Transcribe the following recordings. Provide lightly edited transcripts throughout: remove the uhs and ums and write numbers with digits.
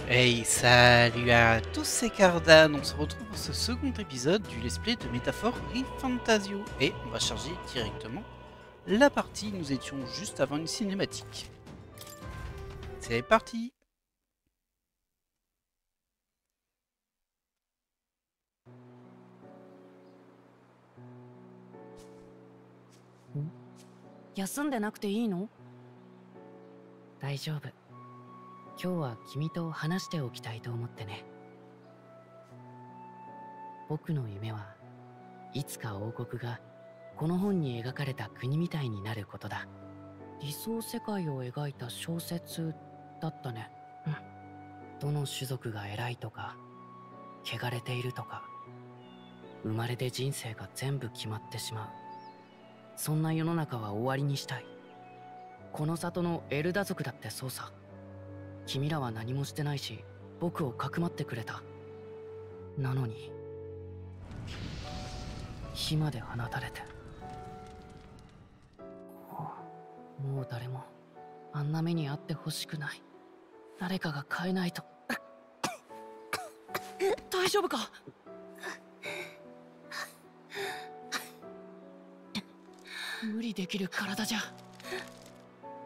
Hey, salut à tous, c'est Cardan. On se retrouve pour ce second épisode du let's play de Métaphore ReFantasio. Et on va charger directement la partie. Nous étions juste avant une cinématique. C'est parti. Daijoubu. 今日は君と話しておきたいと思ってね。僕の夢はいつか王国がこの本に描かれた国みたいになることだ。理想世界を描いた小説だったね。どの種族が偉いとか、汚れているとか、生まれで人生が全部決まってしまう。そんな世の中は終わりにしたい。この里のエルダ族だってそうさ。君らは何もしてないし、僕をかくまってくれた。なのに火まで放たれて、もう誰もあんな目に遭ってほしくない。誰かが変えないと。大丈夫か？無理できる体じゃ。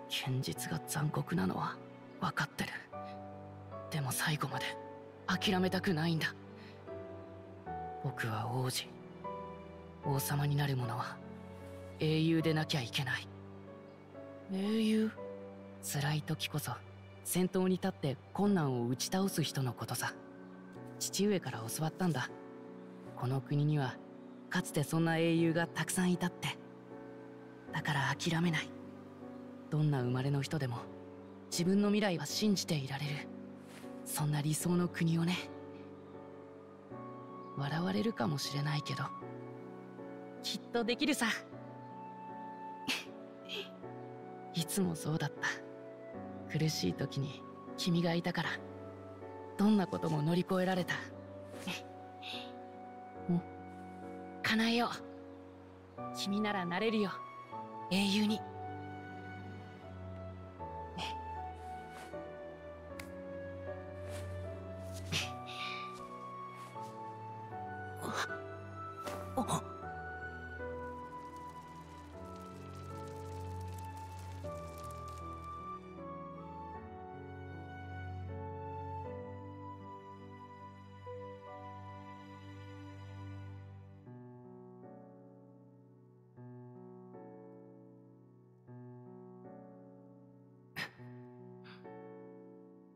現実が残酷なのは分かってる。でも最後まで諦めたくないんだ。僕は王子。王様になる者は英雄でなきゃいけない。英雄？辛い時こそ先頭に立って困難を打ち倒す人のことさ。父上から教わったんだ。この国にはかつてそんな英雄がたくさんいたって。だから諦めない。どんな生まれの人でも自分の未来は信じていられる。そんな理想の国をね。笑われるかもしれないけど、きっとできるさ。いつもそうだった。苦しい時に君がいたから、どんなことも乗り越えられた。叶えよう。君ならなれるよ、英雄に。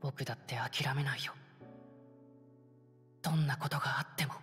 僕だって諦めないよ。どんなことがあっても。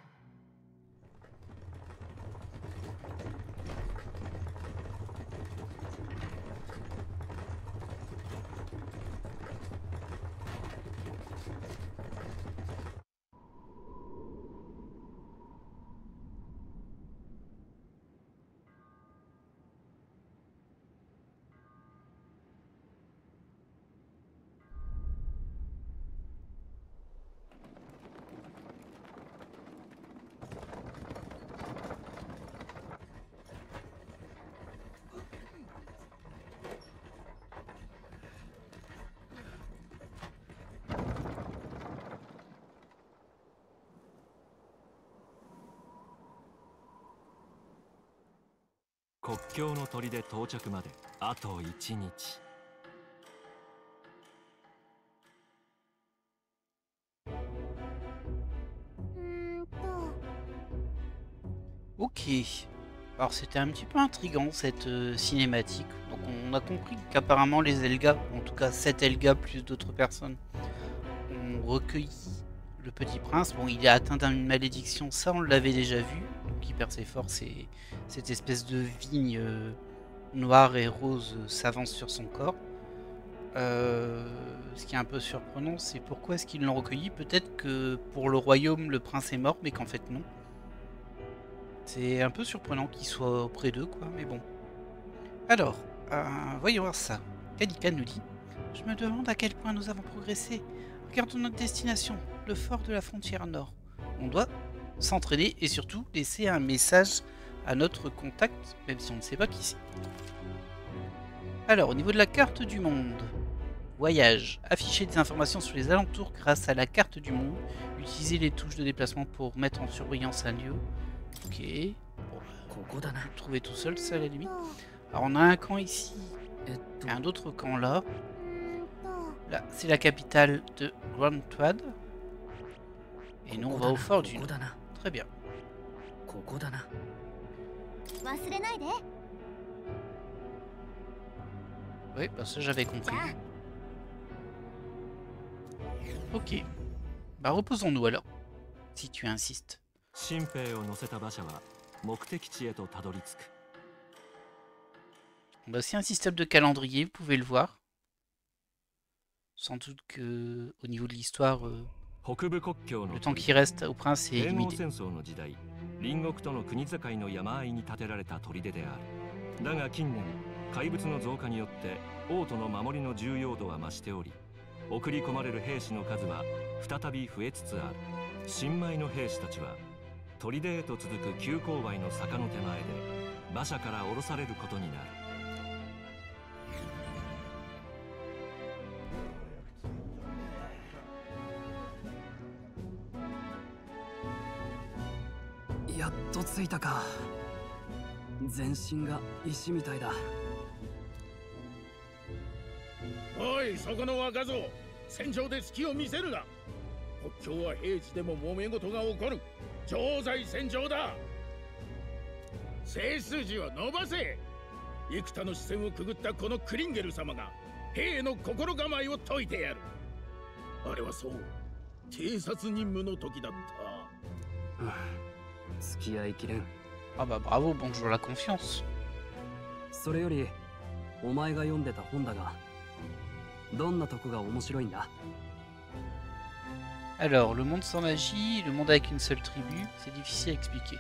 国境の砦到着まであと1日。Ok. Alors c'était un petit peu intriguant cette cinématique. Donc on a compris qu'apparemment les Elgas, en tout cas 7 Elgas plus d'autres personnes, ont recueilli le petit prince. Bon, il est atteint d'une malédiction, ça on l'avait déjà vu. Donc il perd ses forces et cette espèce de vigne noire et rose s'avance sur son corps. Ce qui est un peu surprenant, c'est pourquoi est-ce qu'ils l'ont recueilli. Peut-être que pour le royaume, le prince est mort, mais qu'en fait non. C'est un peu surprenant qu'il soit auprès d'eux, quoi, mais bon. Alors, voyons voir ça. Kalika nous dit: je me demande à quel point nous avons progressé. Regardons notre destination, le fort de la frontière nord. On doit s'entraîner et surtout laisser un message à notre contact, même si on ne sait pas qui c'est. Alors, au niveau de la carte du monde, Voyage. Afficher des informations sur les alentours grâce à la carte du monde. Utiliser les touches de déplacement pour mettre en surveillance un lieu. Ok. Bon, on peut le trouver tout seul, ça à la limite. Alors on a un camp ici. Et un autre camp là. Là, c'est la capitale de Grand Twad. Et nous, on va au fort du Nord. Très bien. Oui, bah ça j'avais compris. Ok. Bah reposons-nous alors, si tu insistes. Bah c'est un système de calendrier, vous pouvez le voir. Sans doute que au niveau de l'histoire, le temps qui reste au prince est limité. だが近年怪物の増加によって王都の守りの重要度は増しており、送り込まれる兵士の数は再び増えつつある。新米の兵士たちは砦へと続く急勾配の坂の手前で馬車から降ろされることになる。やっと着いたか。全身が石みたいだ。おい、そこの若造、戦場で隙を見せるな。国境は平地でも揉め事が起こる。常在戦場だ。背筋を伸ばせ。幾多の視線をくぐったこのクリンゲル様が兵の心構えを説いてやる。あれはそう、偵察任務の時だった。付き合いきれん。Ah bah bravo, bonjour la confiance. それよりお前が読んでた本だが、どんなとこが面白いんだ? Alors, le monde sans magie, le monde avec une seule tribu, c'est difficile à expliquer.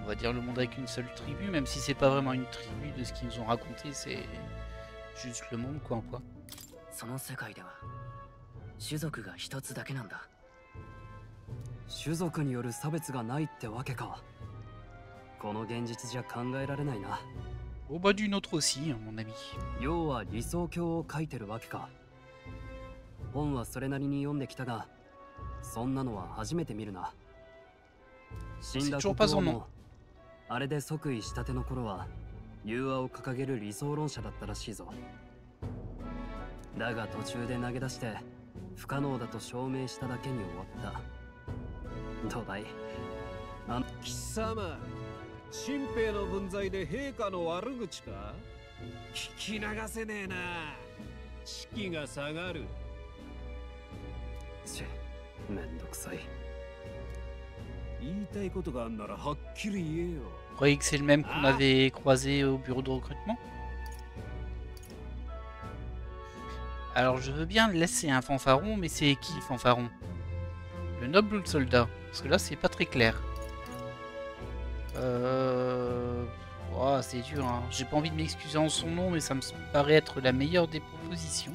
On va dire le monde avec une seule tribu, même si c'est pas vraiment une tribu de ce qu'ils nous ont raconté, c'est juste le monde quoi. その世界では種族が一つだけなんだ。種族による差別がないってわけか。この現実じゃ考えられないな。Au bas d'une autre aussi, mon ami. 要は理想郷を書いてるわけか。本はそれなりに読んできたが、そんなのは初めて見るな。死んだ国王もあれで即位したての頃は融和を掲げる理想論者だったらしいぞ。だが途中で投げ出して不可能だと証明しただけに終わった。どうだい？貴様、新兵の分際で陛下の悪口か？聞き流せねえな。士気が下がる。めんどくさい。言いたいことがあんならはっきり言えよ。Vous croyez que c'est le même qu'on avait croisé au bureau de recrutement? Alors je veux bien laisser un fanfaron, mais c'est qui le fanfaron? Le noble ou le soldat? Parce que là c'est pas très clair. Oh, c'est dur, hein. J'ai pas envie de m'excuser en son nom, mais ça me paraît être la meilleure des propositions.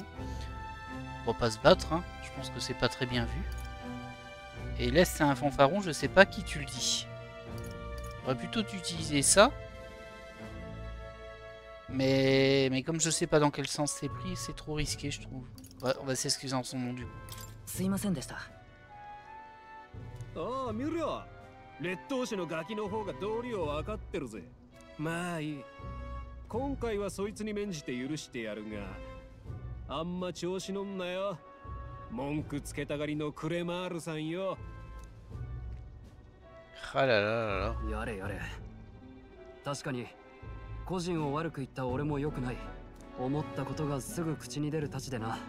On va pas se battre, hein. Je pense que c'est pas très bien vu. Et laisse un fanfaron, je sais pas qui tu le dis. J'aurais plutôt utiliser ça. Mais comme je sais pas dans quel sens c'est pris, c'est trop risqué, je trouve. Ouais, on va s'excuser en son nom du coup. すいませんでした。ああ、見ろ。劣等種のガキの方が道理を分かってるぜ。まあいい。今回はそいつに免じて許してやるが、あんま調子乗んなよ。文句つけたがりのクレマールさんよ。Ah là là là là. やれやれ。確かに個人を悪く言った俺も良くない。思ったことがすぐ口に出るたちでな。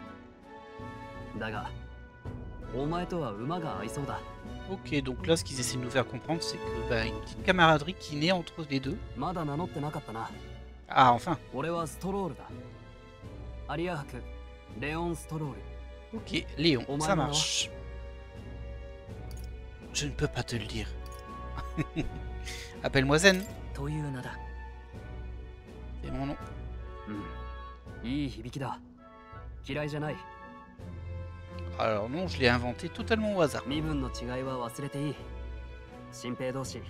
だがお前とは馬が合いそうだ。Ok, donc là ce qu'ils essaient de nous faire comprendre c'est que bah, une petite camaraderie qui naît entre les deux. まだ名乗ってなかったな。Ah enfin. 俺はストロールだ。アリア伯レオン・ストロール。Ok, Léon, ça marche. Je ne peux pas te le dire. Appelle-moi Zen. という名だ。C'est mon nom. いい響きだ。嫌いじゃない。Alors non, je l'ai inventé totalement au hasard. 身分の違いは忘れていい。新兵同士、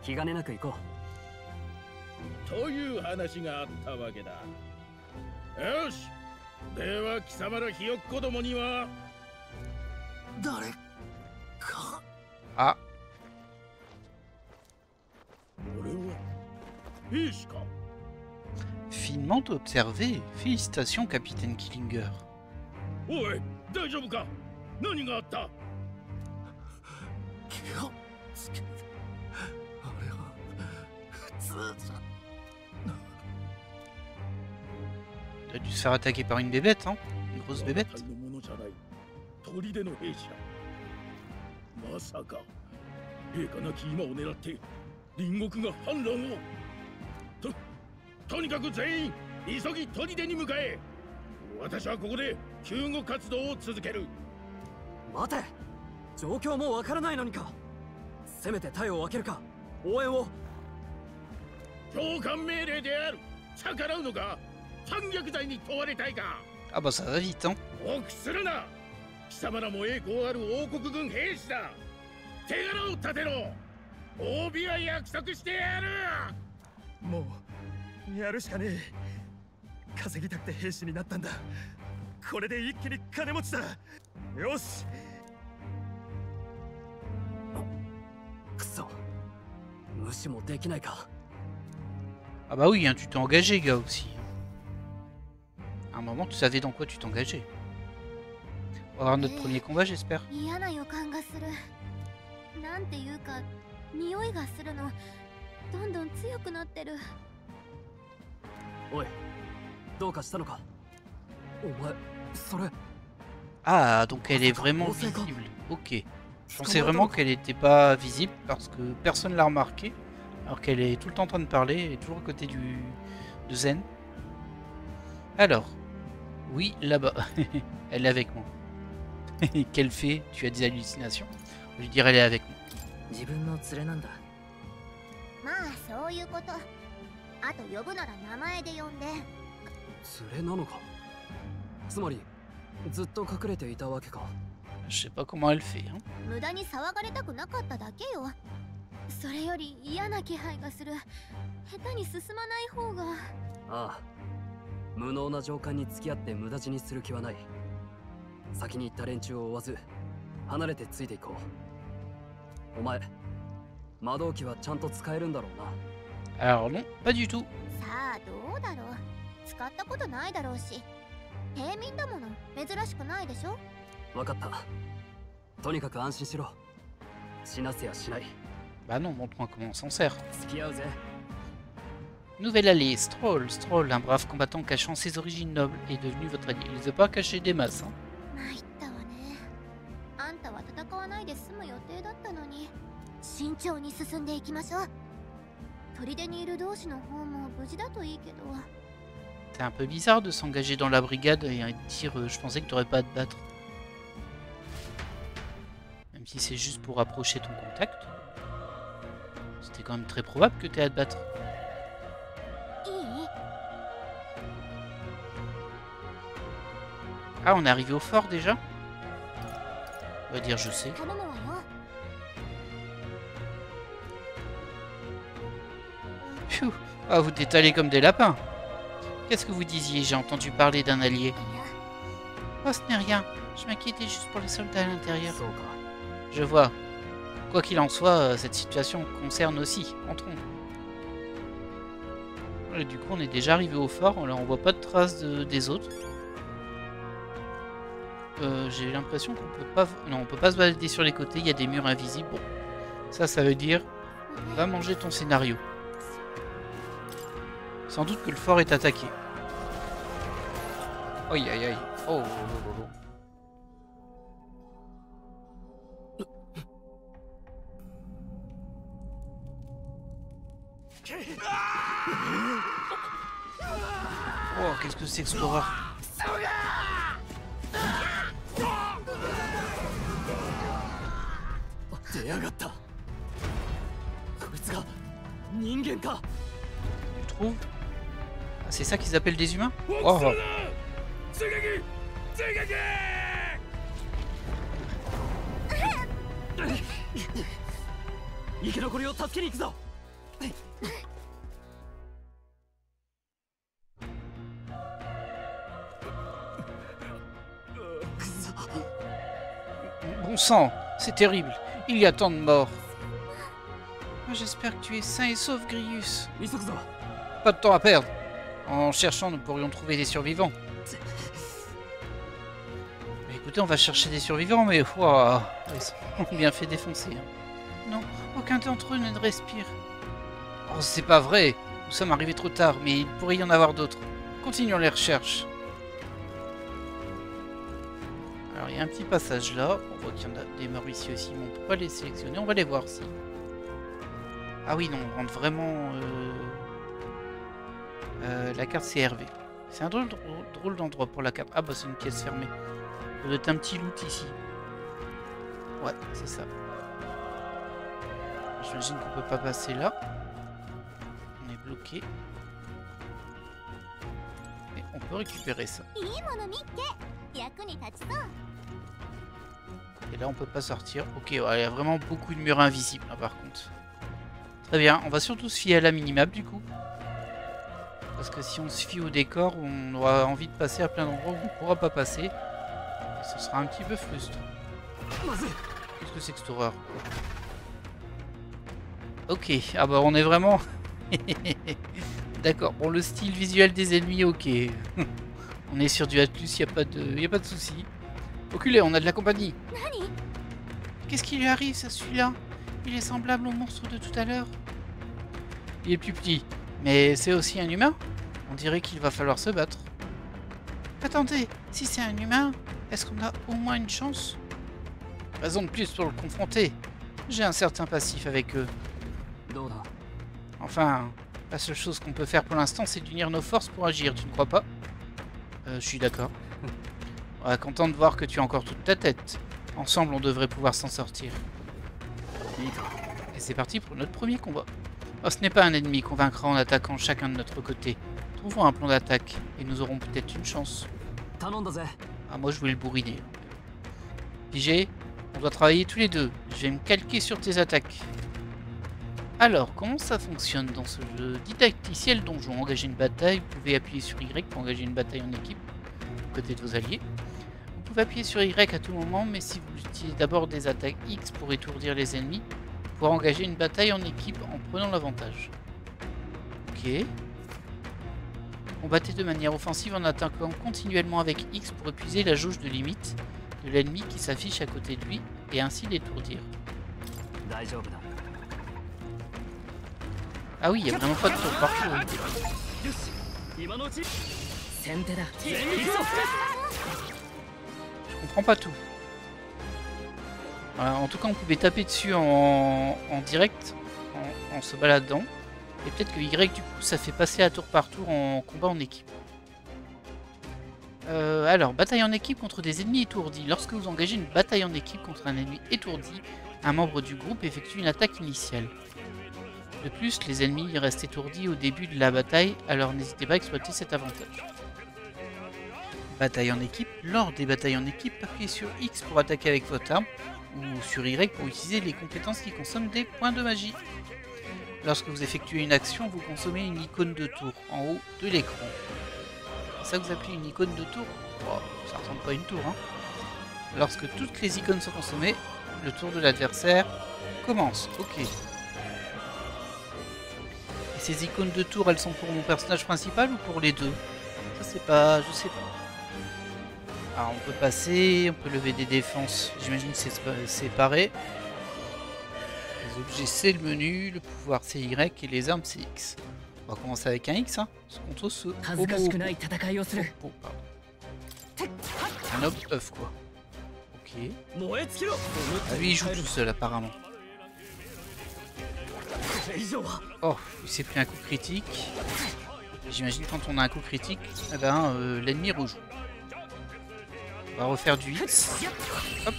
気兼ねなく行こう。という話があったわけだ。よし、では貴様らひよっこどもには誰か。 Ah, 俺は兵士か。 finement observé. Félicitations, capitaine Killinger. おい、大丈夫か。何があった。気をつけて。あれは普通じゃ。 T'as dû se faire attaquer par une bébête, hein? Une grosse bébête? 隊のものじゃない。砦の兵士だ。まさか陛下なき今を狙って隣国が反乱を。とにかく全員急ぎ砦に向かえ。私はここで救護活動を続ける。待て、状況もわからないのにか。せめて隊を分けるか。応援を。教官命令である。逆らうのか。反逆罪に問われたいか。 Ah bah ça va vite, hein? 臆するな。貴様らも栄光ある王国軍兵士だ。手柄を立てろ。帯は約束してやる。もうやるしかねえ。稼ぎたくて兵士になったんだ。これで一気に金持ちだ。よし。くそ、無視もできないか。 Ah bah oui, hein, tu t'es engagé, gars, aussi. À un moment, tu savais dans quoi tu t'engageais. On va avoir notre premier combat, j'espère. 嫌な予感がする。なんていうか匂いがするの。どんどん強くなってる。おい、どうかしたのか。お前、それ。 Ah, donc elle est vraiment visible. Ok. Je pensais vraiment qu'elle n'était pas visible parce que personne l'a remarqué. Alors qu'elle est tout le temps en train de parler, elle est toujours à côté de Zen. Alors, oui, là-bas. Elle est avec moi. Quelle fée? Tu as des hallucinations? Je dirais elle est avec moi. 自分の連れなんだ。まあそういうこと。あと呼ぶなら名前で呼んで。連れなのか。つまりずっと隠れていたわけか。 Je sais pas comment elle fait, hein. 無駄に騒がれたくなかっただけよ。それより嫌な気配がする。下手に進まない方が。ああ、無能な上官に付き合って無駄死にする気はない。先に行った連中を追わず離れてついていこう。お前、魔導機はちゃんと使えるんだろうな。 Alors non, pas du tout. さあどうだろう。使ったことないだろうし。平民だもの。珍しくないでしょ。わかった。とにかく安心しろ。死なせやしない。 Bah non, montre-moi comment on s'en sert. 付き合うぜ。 Nouvelle allié, Stroll. Stroll, un brave combattant cachant ses origines nobles, est devenu votre allié. Il ne veut pas cacher des masses, hein. 参ったわね。あんたは戦わないで済む予定だったのに。慎重に進んでいきましょう。砦にいる同士の方も無事だといいけど。 C'est un peu bizarre de s'engager dans la brigade et de dire je pensais que tu n'aurais pas à te battre. Même si c'est juste pour rapprocher ton contact. C'était quand même très probable que tu aies à te battre. いい？ Ah, on est arrivé au fort déjà? On va dire je sais. 頼むわよ。 Pfiou. Ah, vous t'étalez comme des lapins. Qu'est-ce que vous disiez? J'ai entendu parler d'un allié. Oh, ce n'est rien. Je m'inquiétais juste pour les soldats à l'intérieur. そうか。 Je vois. Quoi qu'il en soit, cette situation concerne aussi. Entrons. Et du coup, on est déjà arrivé au fort. Là, on voit pas de traces des autres. J'ai l'impression qu'on peut pas... Non, on peut pas se balader sur les côtés. Il y a des murs invisibles. Bon. Ça veut dire... Va manger ton scénario. Sans doute que le fort est attaqué. Aïe aïe aïe. Oh. Oh, qu'est-ce que c'est que cette horreur? 出やがった。こいつが人間か。 Tu trouves? Ah, c'est ça qu'ils appellent des humains? お Oh. 追撃追撃。生き残りを助けに行くぞ。 あ Bon sang, c'est terrible. Il y a tant de morts. J'espère que tu es sain et sauf, Grius. Pas de temps à perdre. En cherchant, nous pourrions trouver des survivants. Mais écoutez, on va chercher des survivants, mais wow, ils sont bien fait défoncer. Non, aucun d'entre eux ne respire. Oh, c'est pas vrai. Nous sommes arrivés trop tard, mais il pourrait y en avoir d'autres. Continuons les recherches. Alors, il y a un petit passage là. On voit qu'il y en a des morts ici aussi, mais on peut pas les sélectionner. On va les voir si. Ah oui, non, on rentre vraiment... la carte CRV. C'est un drôle d'endroit pour la carte. Ah bah c'est une pièce fermée. Ça doit être un petit loot ici. Ouais, c'est ça. J'imagine qu'on peut pas passer là. On est bloqué. Et on peut récupérer ça. Et là on peut pas sortir. Ok, ouais, il y a vraiment beaucoup de murs invisibles là, par contre. Très bien, on va surtout se fier à la minimap du coup. Parce que si on se fie au décor, on aura envie de passer à plein d'endroits où on ne pourra pas passer. Et ce sera un petit peu frustrant. Qu'est-ce que c'est que cette horreur? Ok, ah bah on est vraiment... D'accord, bon le style visuel des ennemis, ok. On est sur du Atlus, y a pas de souci. Oculé, on a de la compagnie. Qu'est-ce qui lui arrive, ça, celui-là? Il est semblable au monstre de tout à l'heure. Il est plus petit, mais c'est aussi un humain. On dirait qu'il va falloir se battre. Attendez, si c'est un humain, est-ce qu'on a au moins une chance? Raison de plus pour le confronter. J'ai un certain passif avec eux. Enfin, la seule chose qu'on peut faire pour l'instant, c'est d'unir nos forces pour agir, tu ne crois pas? Je suis d'accord. Ouais, content de voir que tu as encore toute ta tête. Ensemble, on devrait pouvoir s'en sortir. Et c'est parti pour notre premier combat. Oh, ce n'est pas un ennemi qu'on vaincra en attaquant chacun de notre côté. Trouvons un plan d'attaque et nous aurons peut-être une chance. Ah, moi je voulais le bourriner. Pigé, on doit travailler tous les deux. Je vais me calquer sur tes attaques. Alors, comment ça fonctionne dans ce jeu? Didacticiel donjon. Engager une bataille. Vous pouvez appuyer sur Y pour engager une bataille en équipe, aux côtés de vos alliés. Vous pouvez appuyer sur Y à tout moment, mais si vous utilisez d'abord des attaques X pour étourdir les ennemis, vous pourrez engager une bataille en équipe en prenant l'avantage. Ok. Combattez de manière offensive en attaquant continuellement avec X pour épuiser la jauge de limite de l'ennemi qui s'affiche à côté de lui et ainsi l'étourdir. Ah oui, il n'y a vraiment pas de tour par tour. Je comprends pas tout. En tout cas, on pouvait taper dessus en direct, en se baladant. Et peut-être que Y, du coup, ça fait passer à tour par tour en combat en équipe. Alors, bataille en équipe contre des ennemis étourdis. Lorsque vous engagez une bataille en équipe contre un ennemi étourdi, un membre du groupe effectue une attaque initiale. De plus, les ennemis restent étourdis au début de la bataille, alors n'hésitez pas à exploiter cet avantage. Bataille en équipe. Lors des batailles en équipe, appuyez sur X pour attaquer avec votre arme, ou sur Y pour utiliser les compétences qui consomment des points de magie. Lorsque vous effectuez une action, vous consommez une icône de tour en haut de l'écran. C'est ça que vous appelez une icône de tour? Oh, ça ressemble pas à une tour, hein. Lorsque toutes les icônes sont consommées, le tour de l'adversaire commence. Ok. Et ces icônes de tour, elles sont pour mon personnage principal ou pour les deux? Ça c'est pas... je sais pas. Alors on peut passer, on peut lever des défenses, j'imagine que c'est séparé. Les objets c'est le menu, le pouvoir c'est Y et les armes c'est X. On va commencer avec un X, hein, contre ce... Un homme œuf quoi. Ok. Ah lui il joue tout seul apparemment. Oh, il s'est pris un coup critique. J'imagine quand on a un coup critique, eh ben, l'ennemi rejoue. On va refaire du X. Hop.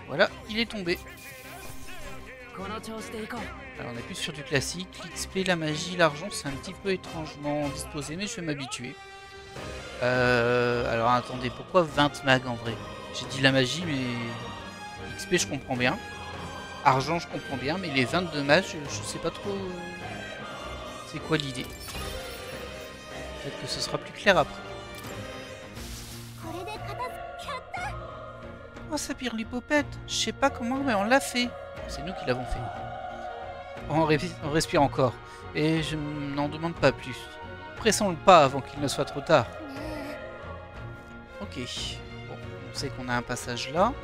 Voilà, il est tombé. Alors on est plus sur du classique. L'XP, la magie, l'argent, c'est un petit peu étrangement disposé, mais je vais m'habituer. Alors attendez, pourquoi 20 mags en vrai? J'ai dit la magie, mais XP je comprends bien. Argent je comprends bien, mais les 22 mages, je sais pas trop c'est quoi l'idée. Peut-être que ce sera plus clair après. Oh, ça pire l'hypopète. Je sais pas comment, mais on l'a fait. C'est nous qui l'avons fait. On respire encore. Et je n'en demande pas plus. Pressons le pas avant qu'il ne soit trop tard. Ok. Bon, on sait qu'on a un passage là.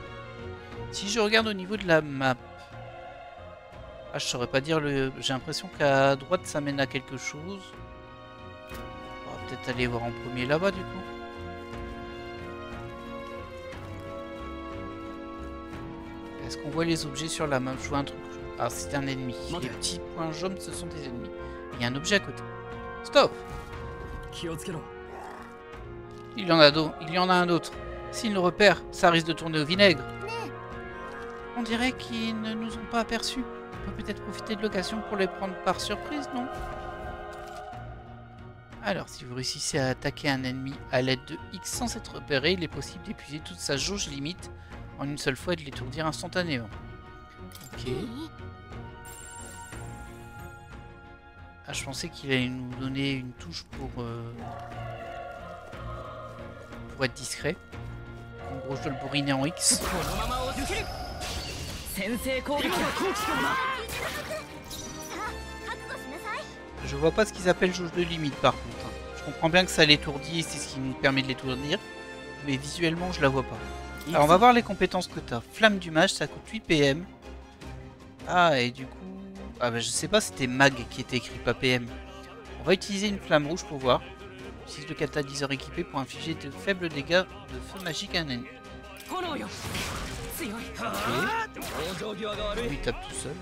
Si je regarde au niveau de la map... Ah, je saurais pas dire le... J'ai l'impression qu'à droite, ça mène à quelque chose. On va peut-être aller voir en premier là-bas, du coup. Est-ce qu'on voit les objets sur la map? Je vois un truc. Ah, c'est un ennemi. Les petits points jaunes, ce sont des ennemis. Il y a un objet à côté. Stop! Il y en a un autre. S'il le repère, ça risque de tourner au vinaigre. On dirait qu'ils ne nous ont pas aperçus. On peut peut-être profiter de l'occasion pour les prendre par surprise, non? Alors, si vous réussissez à attaquer un ennemi à l'aide de X sans être repéré, il est possible d'épuiser toute sa jauge limite en une seule fois et de l'étourdir instantanément. Ok. Ah, je pensais qu'il allait nous donner une touche pour être discret. En gros, je dois le bourriner en X. Je vois pas ce qu'ils appellent jauge de limite par contre. Je comprends bien que ça l'étourdit et c'est ce qui nous permet de l'étourdir. Mais visuellement, je la vois pas. Alors, on va voir les compétences que tu as. Flamme du mage, ça coûte 8 PM. Ah, et du coup... Ah bah je sais pas, c'était Mag qui était écrit, pas PM. On va utiliser une flamme rouge pour voir. Utilise le catalyseur équipé pour infliger de faibles dégâts de feu magique à un ennemi. Ok. Lui il tape tout seul.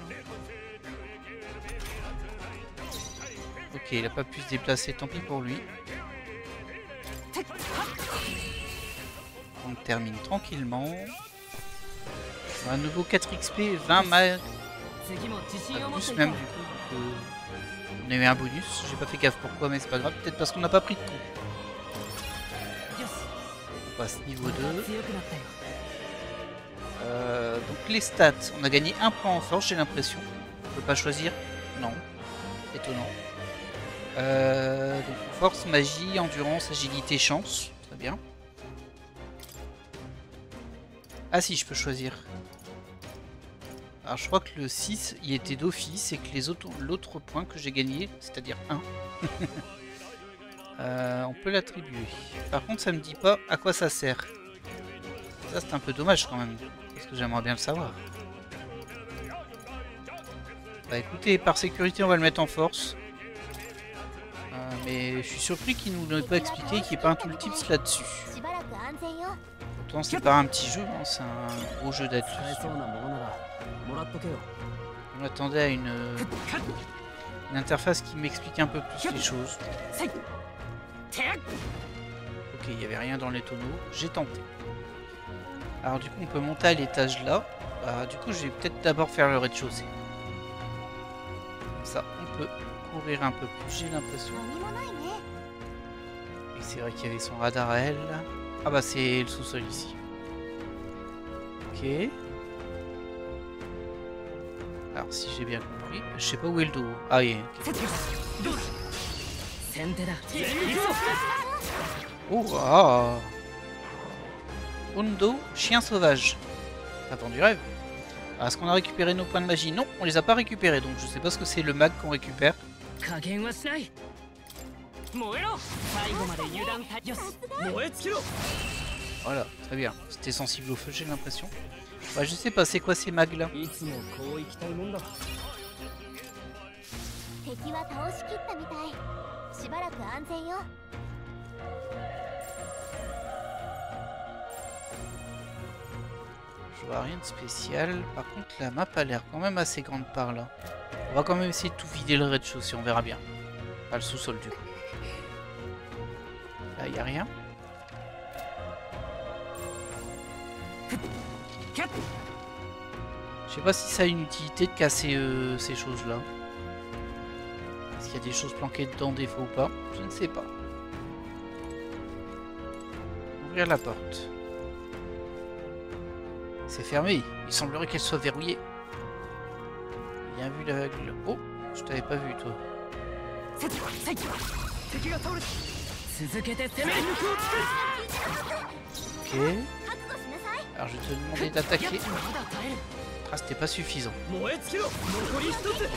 Ok, il a pas pu se déplacer, tant pis pour lui. On termine tranquillement. Un nouveau 4 XP, 20 mag. Plus même du coup. On a eu un bonus. J'ai pas fait gaffe pourquoi, mais c'est pas grave. Peut-être parce qu'on n'a pas pris de coup. On passe niveau 2. Donc les stats. On a gagné un point en force, j'ai l'impression. On peut pas choisir. Non. Étonnant. Donc force, magie, endurance, agilité, chance. Très bien. Ah si, je peux choisir. Alors je crois que le 6, il était d'office et que les autres, l'autre point que j'ai gagné, c'est-à-dire 1, on peut l'attribuer. Par contre, ça me dit pas à quoi ça sert. Ça, c'est un peu dommage quand même, parce que j'aimerais bien le savoir. Bah écoutez, par sécurité, on va le mettre en force. Mais je suis surpris qu'il nous l'ait pas expliqué, qu'il n'y ait pas un tooltips là-dessus. Pourtant, c'est pas un petit jeu, hein, c'est un gros jeu d'adulte. On attendait à une interface qui m'explique un peu plus les choses. Ok, il n'y avait rien dans les tonneaux, j'ai tenté. Alors du coup, on peut monter à l'étage là. Du coup, je vais peut-être d'abord faire le rez-de-chaussée. Comme ça, on peut courir un peu plus, j'ai l'impression. Et c'est vrai qu'il y avait son radar à elle. Ah bah c'est le sous-sol ici. Ok. Alors si j'ai bien compris, je sais pas où est le dos. Ah oui. Okay. Oh ah. Undo, chien sauvage. T'as vendu rêve. Est-ce qu'on a récupéré nos points de magie? Non, on les a pas récupérés, donc je sais pas ce que c'est le mag qu'on récupère. Voilà, très bien. C'était sensible au feu, j'ai l'impression. Bah, je sais pas, c'est quoi ces mags là? Je vois rien de spécial. Par contre, la map a l'air quand même assez grande par là. On va quand même essayer de tout vider le rez-de-chaussée, on verra bien. Pas le sous-sol du coup. Là, y a rien. Je sais pas si ça a une utilité de casser ces choses-là. Est-ce qu'il y a des choses planquées dedans des fois ou pas? Je ne sais pas. Ouvrir la porte. C'est fermé. Il semblerait qu'elle soit verrouillée. Bien vu l'aveugle. Oh, je t'avais pas vu toi. Ok. Alors je vais te demander d'attaquer. Ah, c'était pas suffisant. Oh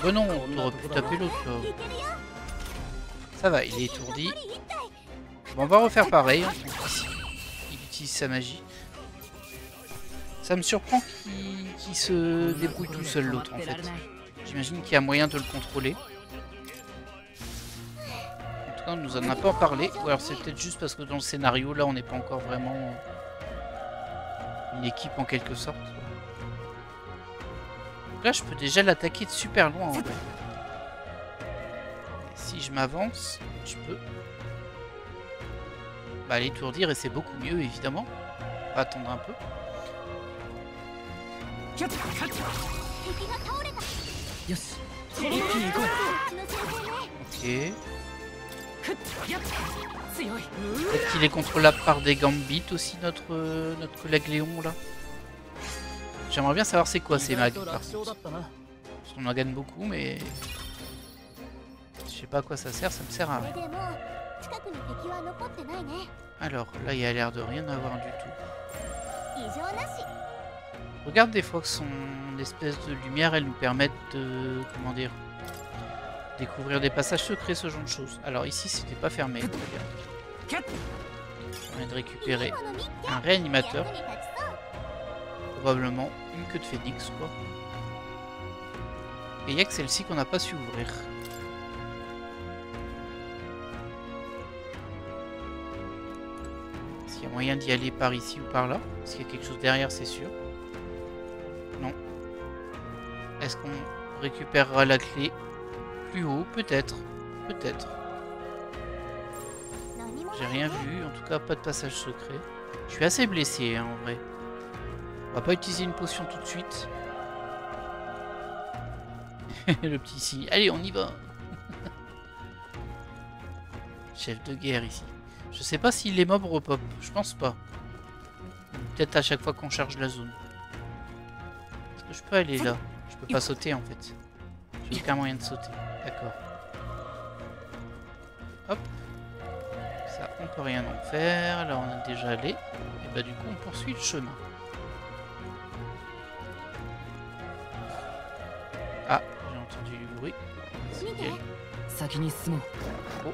bah non, on aurait pu taper l'autre là. Ça va, il est étourdi. Bon, on va refaire pareil. Hein. Il utilise sa magie. Ça me surprend qu'il se débrouille tout seul l'autre en fait. J'imagine qu'il y a moyen de le contrôler. En tout cas, on nous en a pas parlé. Ou alors c'est peut-être juste parce que dans le scénario, là, on n'est pas encore vraiment une équipe en quelque sorte. Donc là, je peux déjà l'attaquer de super loin en vrai. Et si je m'avance, je peux l'étourdir et c'est beaucoup mieux évidemment. On va attendre un peu. Ok. Peut-être qu'il est contrôlable par des gambits aussi, notre collègue Léon là. J'aimerais bien savoir c'est quoi ces mags par contre. Parce qu'on en gagne beaucoup mais... Je sais pas à quoi ça sert, ça me sert à rien. Alors là il y a l'air de rien avoir du tout. Regarde des fois que son espèce de lumière elle nous permet de... comment dire, découvrir des passages secrets, ce genre de choses. Alors ici c'était pas fermé. Regarde. On vient de récupérer un réanimateur. Probablement une queue de phénix quoi. Et il n'y a que celle-ci qu'on n'a pas su ouvrir. Est-ce qu'il y a moyen d'y aller par ici ou par là? Est-ce qu'il y a quelque chose derrière, c'est sûr? Non. Est-ce qu'on récupérera la clé plus haut? Peut-être. Peut-être. J'ai rien vu, en tout cas pas de passage secret. Je suis assez blessé hein, en vrai. On va pas utiliser une potion tout de suite. Le petit signe. Allez, on y va. Chef de guerre ici. Je sais pas si les mobs repop. Je pense pas. Peut-être à chaque fois qu'on charge la zone. Est-ce que je peux aller là? Je peux pas sauter en fait. J'ai aucun moyen de sauter. D'accord. Hop. Ça, on peut rien en faire. Là, on est déjà allé. Et bah du coup, on poursuit le chemin. Ah, j'ai entendu du bruit. Oh.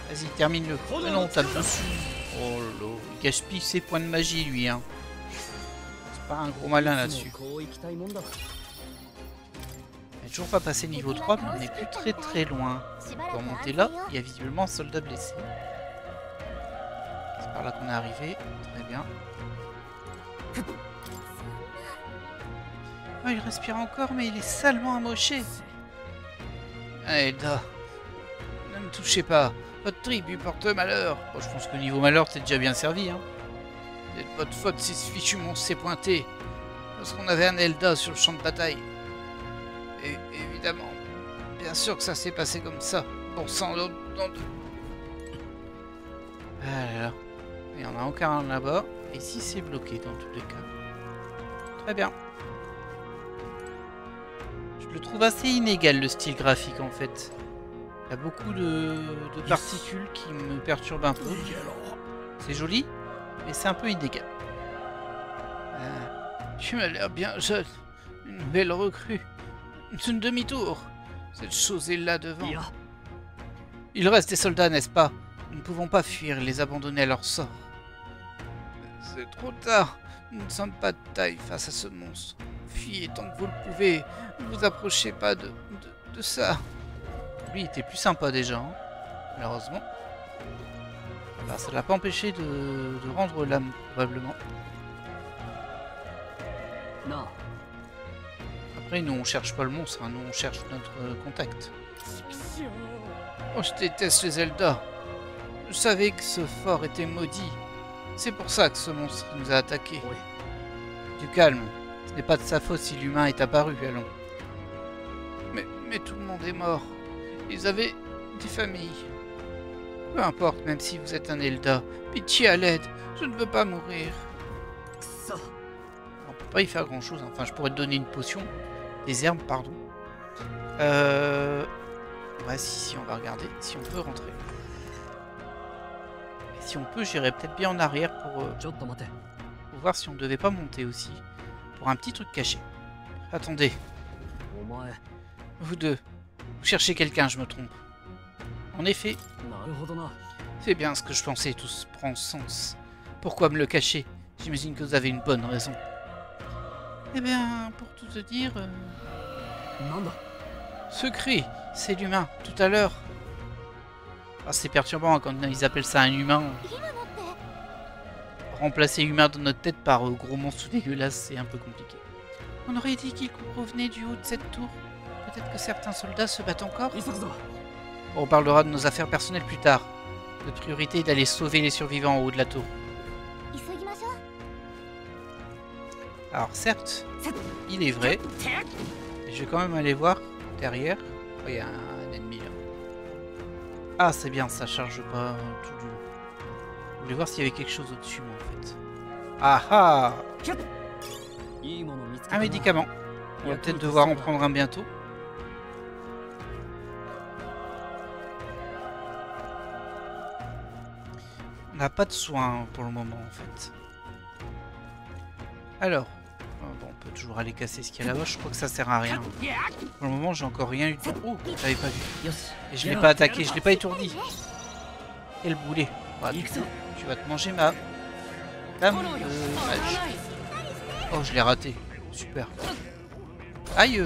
Vas-y, termine-le. Mais non, on tape dessus. Oh là, il gaspille ses points de magie, lui. Hein. C'est pas un gros malin là-dessus. On n'est toujours pas passé niveau 3, mais on n'est plus très loin. Pour monter là, il y a visiblement un soldat blessé. C'est par là qu'on est arrivé. Très bien. Oh, il respire encore, mais il est salement amoché. Elda, ne me touchez pas. Votre tribu porte malheur. Bon, je pense que niveau malheur, t'es déjà bien servi. Hein. C'est de votre faute si ce fichu monstre s'est pointé. Parce qu'on avait un Elda sur le champ de bataille. Et évidemment, bien sûr que ça s'est passé comme ça. Bon sang, l'autre dans deux. Ah là là. Il y en a encore un là-bas. Et ici, c'est bloqué dans tous les cas. Très bien. Je le trouve assez inégal, le style graphique, en fait. Il y a beaucoup de particules qui me perturbent un peu. C'est joli, mais c'est un peu inégal. Tu m'as l'air bien jeune. Une belle recrue. Une demi-tour. Cette chose est là devant. Il reste des soldats, n'est-ce pas? Nous ne pouvons pas fuir, les abandonner à leur sort. C'est trop tard. Nous ne sommes pas de taille face à ce monstre. Fuyez tant que vous le pouvez. Ne vous approchez pas de ça. Lui, il était plus sympa déjà, hein, malheureusement. Bah, ça l'a pas empêché de rendre l'âme, probablement. Non. Après, nous, on cherche pas le monstre, hein, nous, on cherche notre contact. Oh, je déteste les Zelda. Je savais que ce fort était maudit. C'est pour ça que ce monstre nous a attaqués. Du calme. Ce n'est pas de sa faute si l'humain est apparu, allons. Mais tout le monde est mort. Ils avaient des familles. Peu importe, même si vous êtes un Elda. Pitié à l'aide. Je ne veux pas mourir. On peut pas y faire grand chose. Enfin, je pourrais te donner une potion. Des herbes, pardon. Ouais, si, on va regarder si on peut rentrer. Et si on peut, j'irai peut-être bien en arrière pour voir si on devait pas monter aussi. Pour un petit truc caché. Attendez. Vous deux. Vous cherchez quelqu'un, je me trompe. En effet. C'est bien ce que je pensais, tout prend sens. Pourquoi me le cacher? J'imagine que vous avez une bonne raison. Eh bien, pour tout te dire... Secret, c'est l'humain, tout à l'heure. Ah, c'est perturbant quand ils appellent ça un humain. Remplacer humain dans notre tête par gros monstre dégueulasse, c'est un peu compliqué. On aurait dit qu'il provenait du haut de cette tour. Peut-être que certains soldats se battent encore. On parlera de nos affaires personnelles plus tard. Notre priorité est d'aller sauver les survivants en haut de la tour. Alors certes, il est vrai. Mais je vais quand même aller voir derrière. Oh, il y a un ennemi là. Ah, c'est bien, ça charge pas tout du long. Je voulais voir s'il y avait quelque chose au-dessus, moi, en fait. Ah ah! Un médicament. On va peut-être devoir en prendre un bientôt. On n'a pas de soins pour le moment, en fait. Alors, bon, on peut toujours aller casser ce qu'il y a là-bas. Je crois que ça sert à rien. Pour le moment, j'ai encore rien eu. Oh, j'avais pas vu. Et je l'ai pas attaqué, je l'ai pas étourdi. Et le boulet. Bah, du coup, tu vas te manger ma dame de mage. Oh, je l'ai raté. Super. Aïe.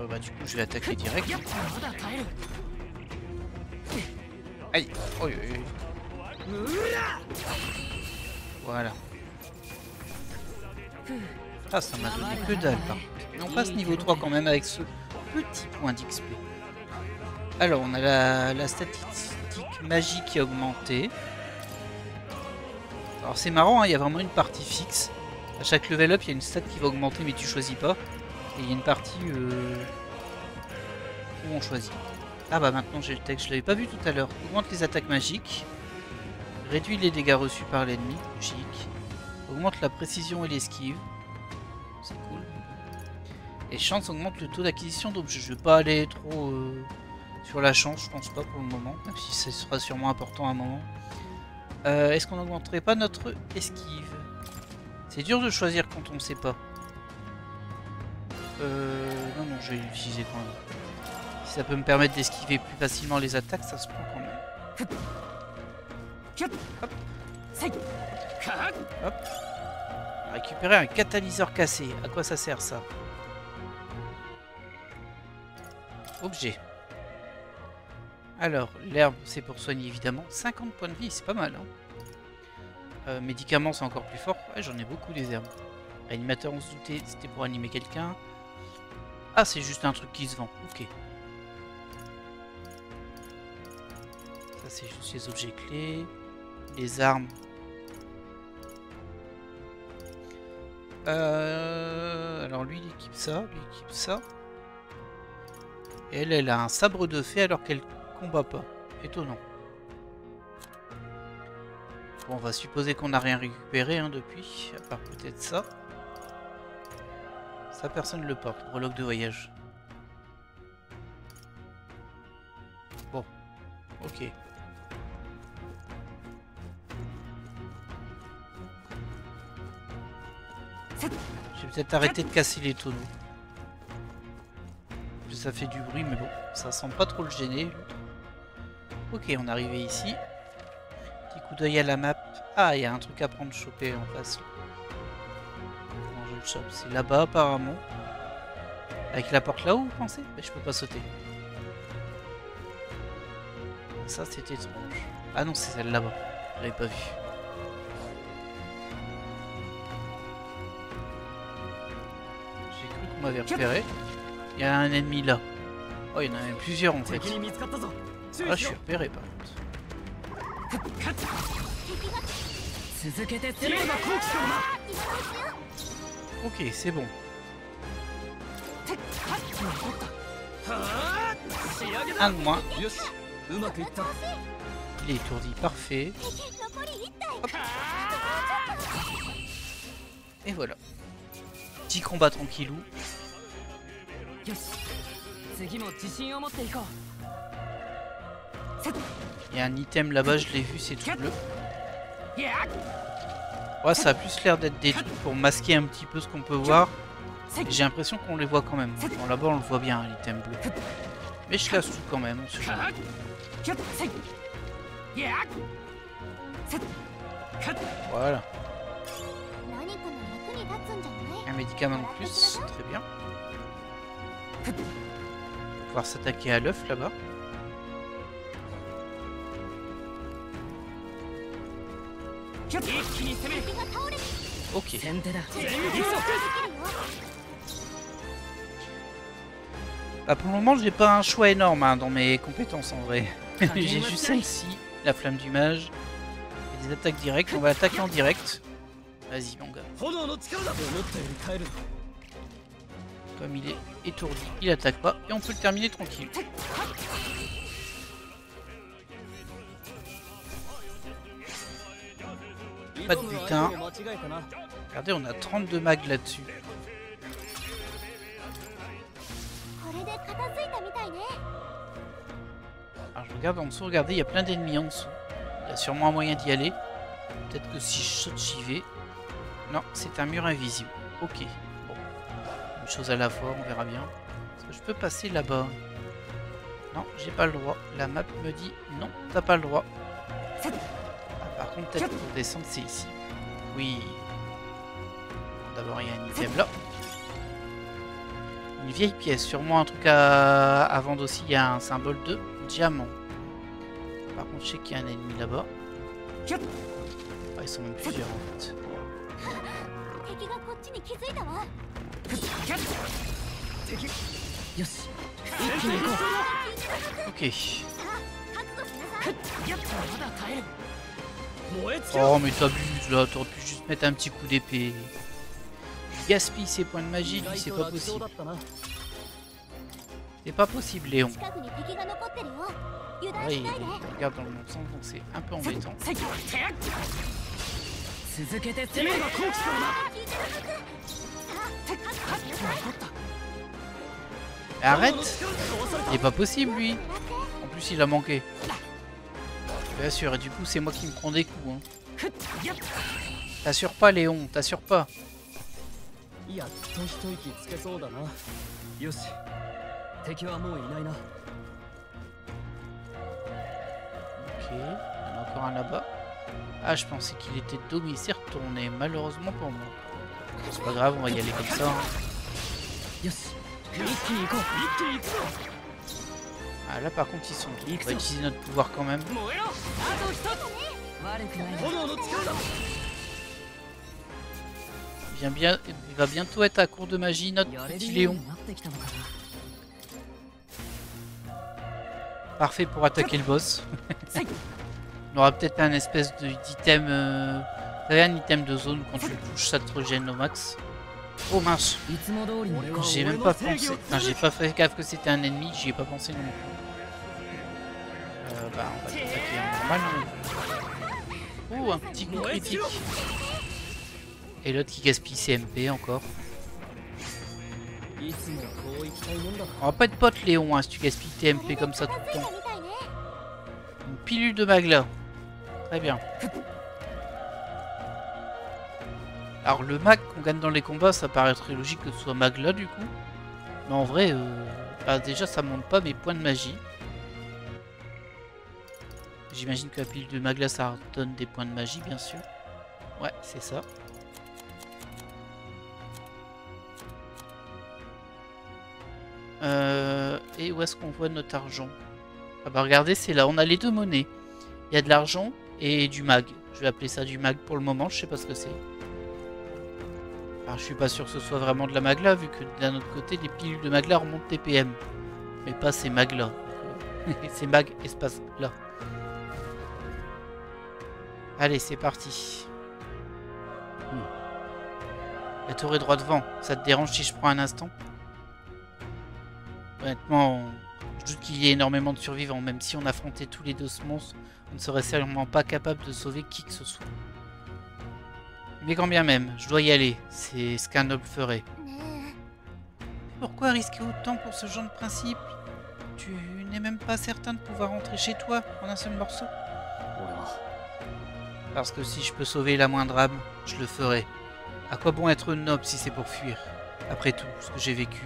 Bah du coup, je vais attaquer direct. Aïe. Oh, voilà. Ah, ça m'a donné que dalle, par contre. Mais on passe niveau 3 quand même avec ce petit point d'XP. Alors, on a la statistique magie qui a augmenté. Alors, c'est marrant, hein, il y a vraiment une partie fixe. À chaque level up, il y a une stat qui va augmenter, mais tu choisis pas. Et il y a une partie où on choisit. Ah bah maintenant j'ai le texte, je l'avais pas vu tout à l'heure. Augmente les attaques magiques. Réduit les dégâts reçus par l'ennemi. Logique. Augmente la précision et l'esquive. C'est cool. Et chance augmente le taux d'acquisition d'objets. Je vais pas aller trop sur la chance, je pense pas pour le moment. Même si ce sera sûrement important à un moment. Est-ce qu'on n'augmenterait pas notre esquive? C'est dur de choisir quand on ne sait pas. Non, je vais l'utiliser quand même. Si ça peut me permettre d'esquiver plus facilement les attaques, ça se prend quand même. Hop. Hop. Récupérer un catalyseur cassé. À quoi ça sert ça? Objet. Alors, l'herbe, c'est pour soigner évidemment. 50 points de vie, c'est pas mal. Hein. Médicaments, c'est encore plus fort. Ouais, j'en ai beaucoup des herbes. Animateur, on se doutait, c'était pour animer quelqu'un. Ah, c'est juste un truc qui se vend. Ok. Ça, c'est juste les objets clés. Les armes. Alors lui, il équipe ça. Lui, il équipe ça. Et elle a un sabre de fée alors qu'elle combat pas. Étonnant. Bon, on va supposer qu'on n'a rien récupéré hein, depuis. À part peut-être ça. Ça, personne ne le porte. Breloque de voyage. Bon. Ok. Je vais peut-être arrêter de casser les tonneaux. Ça fait du bruit, mais bon, ça semble pas trop le gêner. Ok, on est arrivé ici. Petit coup d'œil à la map. Ah, il y a un truc à prendre, choper en face. Comment je le chope? C'est là-bas apparemment. Avec la porte là-haut, vous pensez? Mais je peux pas sauter. Ça, c'est étrange. Ah non, c'est celle là-bas. Je l'avais pas vue. J'ai cru qu'on m'avait repéré. Il y a un ennemi là. Oh, il y en a même plusieurs en fait. Ah, je suis repéré par contre. Ok, c'est bon. Un de moins. Il est étourdi, parfait. Hop. Et voilà. Petit combat tranquillou. よし次も自信を持っていこう Il y a un item là-bas, je l'ai vu, c'est tout bleu. Ouais, ça a plus l'air d'être des trucs pour masquer un petit peu ce qu'on peut voir. J'ai l'impression qu'on les voit quand même. Bon, là-bas, on le voit bien, l'item bleu. Mais je casse tout quand même, on sait jamais. Voilà. Un médicament en plus, très bien. On va pouvoir s'attaquer à l'œuf là-bas. Ok. Bah pour le moment, j'ai pas un choix énorme hein, dans mes compétences en vrai. J'ai juste celle-ci, la flamme du mage. Et des attaques directes. On va attaquer en direct. Vas-y, mon gars. Comme il est étourdi, il attaque pas. Et on peut le terminer tranquille. Pas de butin. Regardez, on a 32 mags là-dessus. Alors je regarde en dessous, regardez, il y a plein d'ennemis en dessous. Il y a sûrement un moyen d'y aller. Peut-être que si je saute, j'y vais. Non, c'est un mur invisible. Ok. Bon. Une chose à la fois, on verra bien. Est-ce que je peux passer là-bas? Non, j'ai pas le droit. La map me dit non, t'as pas le droit. Par contre, peut-être pour descendre, c'est ici. Oui. D'abord, il y a un item là. Une vieille pièce. Sûrement un truc à vendre aussi. Il y a un symbole de diamant. Par contre, je sais qu'il y a un ennemi là-bas. Ah, ils sont même plusieurs en fait. Ok. Oh mais t'abuses là, t'aurais pu juste mettre un petit coup d'épée. Il gaspille ses points de magie, lui c'est pas possible. C'est pas possible Léon. Ouais, il regarde dans le bon sens donc c'est un peu embêtant. Arrête! Il est pas possible lui. En plus il a manqué. Bien sûr, et du coup c'est moi qui me prends des coups. Hein. T'assures pas Léon, t'assures pas. Ok, il y en a encore un là-bas. Ah, je pensais qu'il était dos mais il s'est retourné, malheureusement pour moi. C'est pas grave, on va y aller comme ça. Hein. Ah là par contre ils sont deux. On va utiliser notre pouvoir quand même. Il va bientôt être à court de magie notre petit Léon. Parfait pour attaquer le boss. On aura peut-être un espèce d'item. Vous savez, un item de zone, quand tu le touches ça te régène au max. Oh mince. J'ai même pas pensé. Enfin j'ai pas fait gaffe que c'était un ennemi, j'y ai pas pensé non plus. Bah on va l'attaquer en normal. Oh un petit coup critique. Et l'autre qui gaspille ses MP encore. On va pas être pote Léon hein, si tu gaspilles tes MP comme ça tout le temps. Une pilule de magla. Très bien. Alors le mag qu'on gagne dans les combats, ça paraîtrait logique que ce soit magla du coup. Mais en vrai, bah, déjà ça monte pas mes points de magie. J'imagine que la pilule de magla ça donne des points de magie bien sûr. Ouais, c'est ça. Et où est-ce qu'on voit notre argent? Ah bah regardez, c'est là, on a les deux monnaies. Il y a de l'argent et du mag. Je vais appeler ça du mag pour le moment, je sais pas ce que c'est. Alors je suis pas sûr que ce soit vraiment de la magla, vu que d'un autre côté, les pilules de magla remontent TPM. Mais pas ces magla. C'est mag espace là. Allez, c'est parti. La tour est droit devant. Ça te dérange si je prends un instant? Honnêtement, je doute qu'il y ait énormément de survivants. Même si on affrontait tous les deux ce monstre, on ne serait certainement pas capable de sauver qui que ce soit. Mais quand bien même, je dois y aller. C'est ce qu'un noble ferait. ね Pourquoi risquer autant pour ce genre de principe? Tu n'es même pas certain de pouvoir rentrer chez toi en un seul morceau? 俺は Parce que si je peux sauver la moindre âme, je le ferai. À quoi bon être noble si c'est pour fuir? Après tout, ce que j'ai vécu,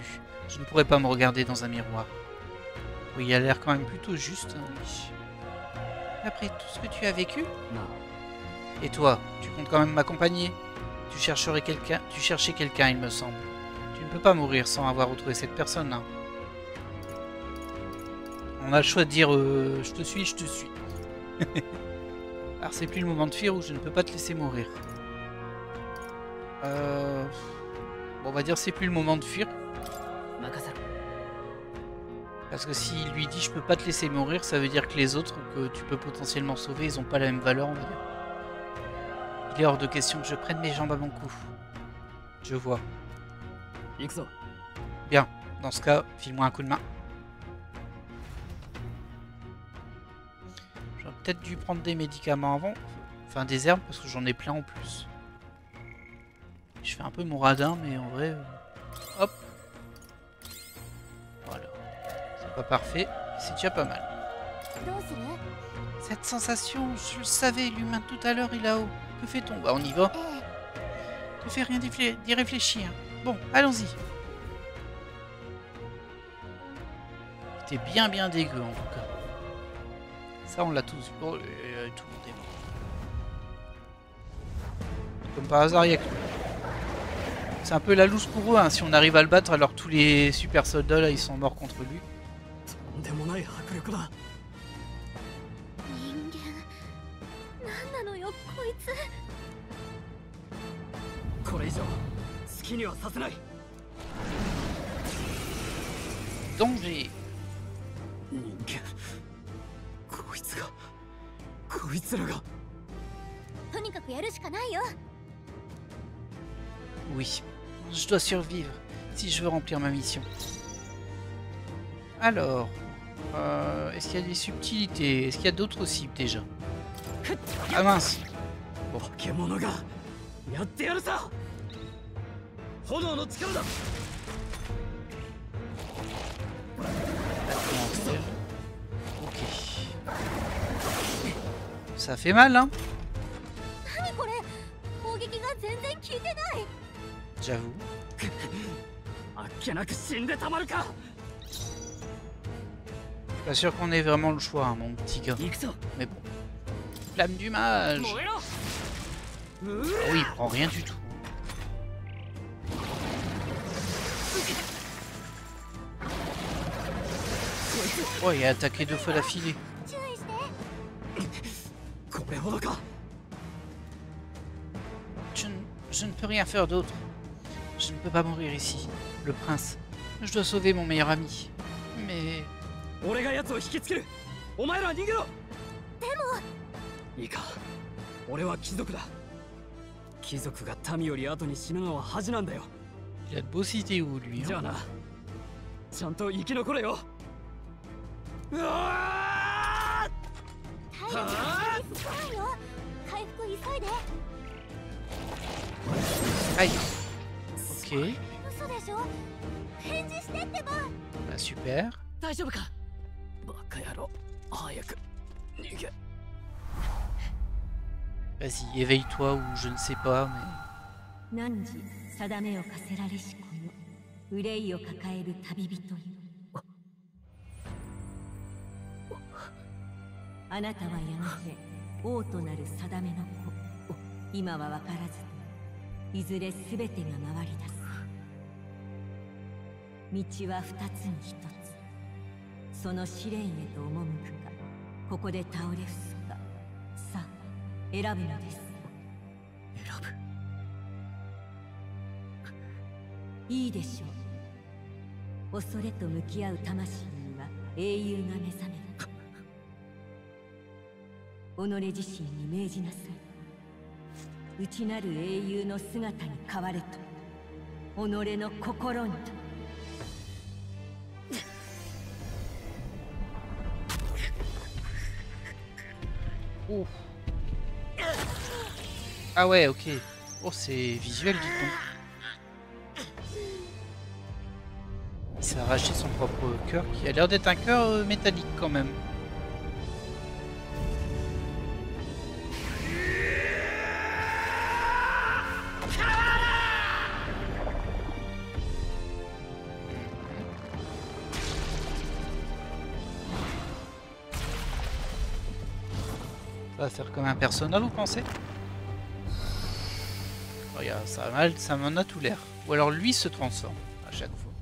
je ne pourrais pas me regarder dans un miroir. Oui, il a l'air quand même plutôt juste, hein, oui. Après tout ce que tu as vécu? な Et toi, tu comptes quand même m'accompagner? Tu cherchais quelqu'un, il me semble. Tu ne peux pas mourir sans avoir retrouvé cette personne-là. On a le choix de dire je te suis, je te suis. Alors c'est plus le moment de fuir ou je ne peux pas te laisser mourir. Bon, on va dire c'est plus le moment de fuir. 任せろ Parce que s'il lui dit je peux pas te laisser mourir, ça veut dire que les autres que tu peux potentiellement sauver, ils ont pas la même valeur, on va dire. Il est hors de question que je prenne mes jambes à mon cou. Je vois. 行くぞ Bien, dans ce cas, file-moi un coup de main. J'aurais peut-être dû prendre des médicaments avant. Enfin des herbes parce que j'en ai plein en plus. Je fais un peu mon radin mais en vrai... hop. Voilà. C'est pas parfait, mais c'est déjà pas mal. どうする Cette sensation, je le savais, l'humain tout à l'heure est là-haut. Que fait-on? Bah on y va. ええ Ne fais rien d'y réfléchir. Bon, allons-y. C'était bien dégueu en tout cas. Ça on l'a tous vu. Oh, tout le monde est mort. Comme par hasard, il y a que... C'est un peu la loose pour eux, hein. Si on arrive à le battre, alors tous les super soldats là, ils sont morts contre lui. とんでもない迫力だ人間何なのよこいつこれ以上好きにはさせない Danger. 人間こいつがこいつらがとにかくやるしかないよ Oui, je dois survivre si je veux remplir ma mission. Alors, est-ce qu'il y a des subtilités? Est-ce qu'il y a d'autres cibles déjà? Ah mince. 化け物がやってやるさ炎の力だ Ok. Ça fait mal, hein? 何これ攻撃が全然効いてない J'avoue. あっけなく死んでたまるか Pas sûr qu'on ait vraiment le choix, hein, mon petit gars. 行くぞ Mais bon. Flamme du mage. 燃えろ Oh, il prend rien du tout. Oh, il a attaqué 2 fois d'affilée. 注意してこれほどか Je ne peux rien faire d'autre. Je ne peux pas mourir ici. Le prince. Je dois sauver mon meilleur ami. Mais... 俺が奴を引きつけるお前ら逃げろでもいいか俺は貴族だ貴族が民より後に死ぬのは恥なんだよ Il a de beaux cités où, lui. じゃあ Hein. なちゃんと生き残れようわ体力があり少ないよ回復急いで Aïe. Ok. 嘘でしょ返事してってば Bah, super. 大丈夫かバカ野郎早く逃げ Vas-y, éveille-toi ou je ne sais pas, mais... 汝定めを課せられしこの憂いを抱える旅人よあなたはやがて王となる定めの子今は分からずいずれ全てが回り出す道は二つに一つその試練へと赴くかここで倒れ伏すかさあ選ぶのです選ぶいいでしょう恐れと向き合う魂には英雄が目覚める己自身に命じなさい内なる英雄の姿に変われと己の心に Ah ouais, ok. Oh, c'est visuel, dis donc. Il s'est arraché son propre cœur, qui a l'air d'être un cœur métallique quand même. Ça va faire comme un Persona, vous pensez? Regarde, ça m'en a tout l'air. Ou alors lui se transforme à chaque fois.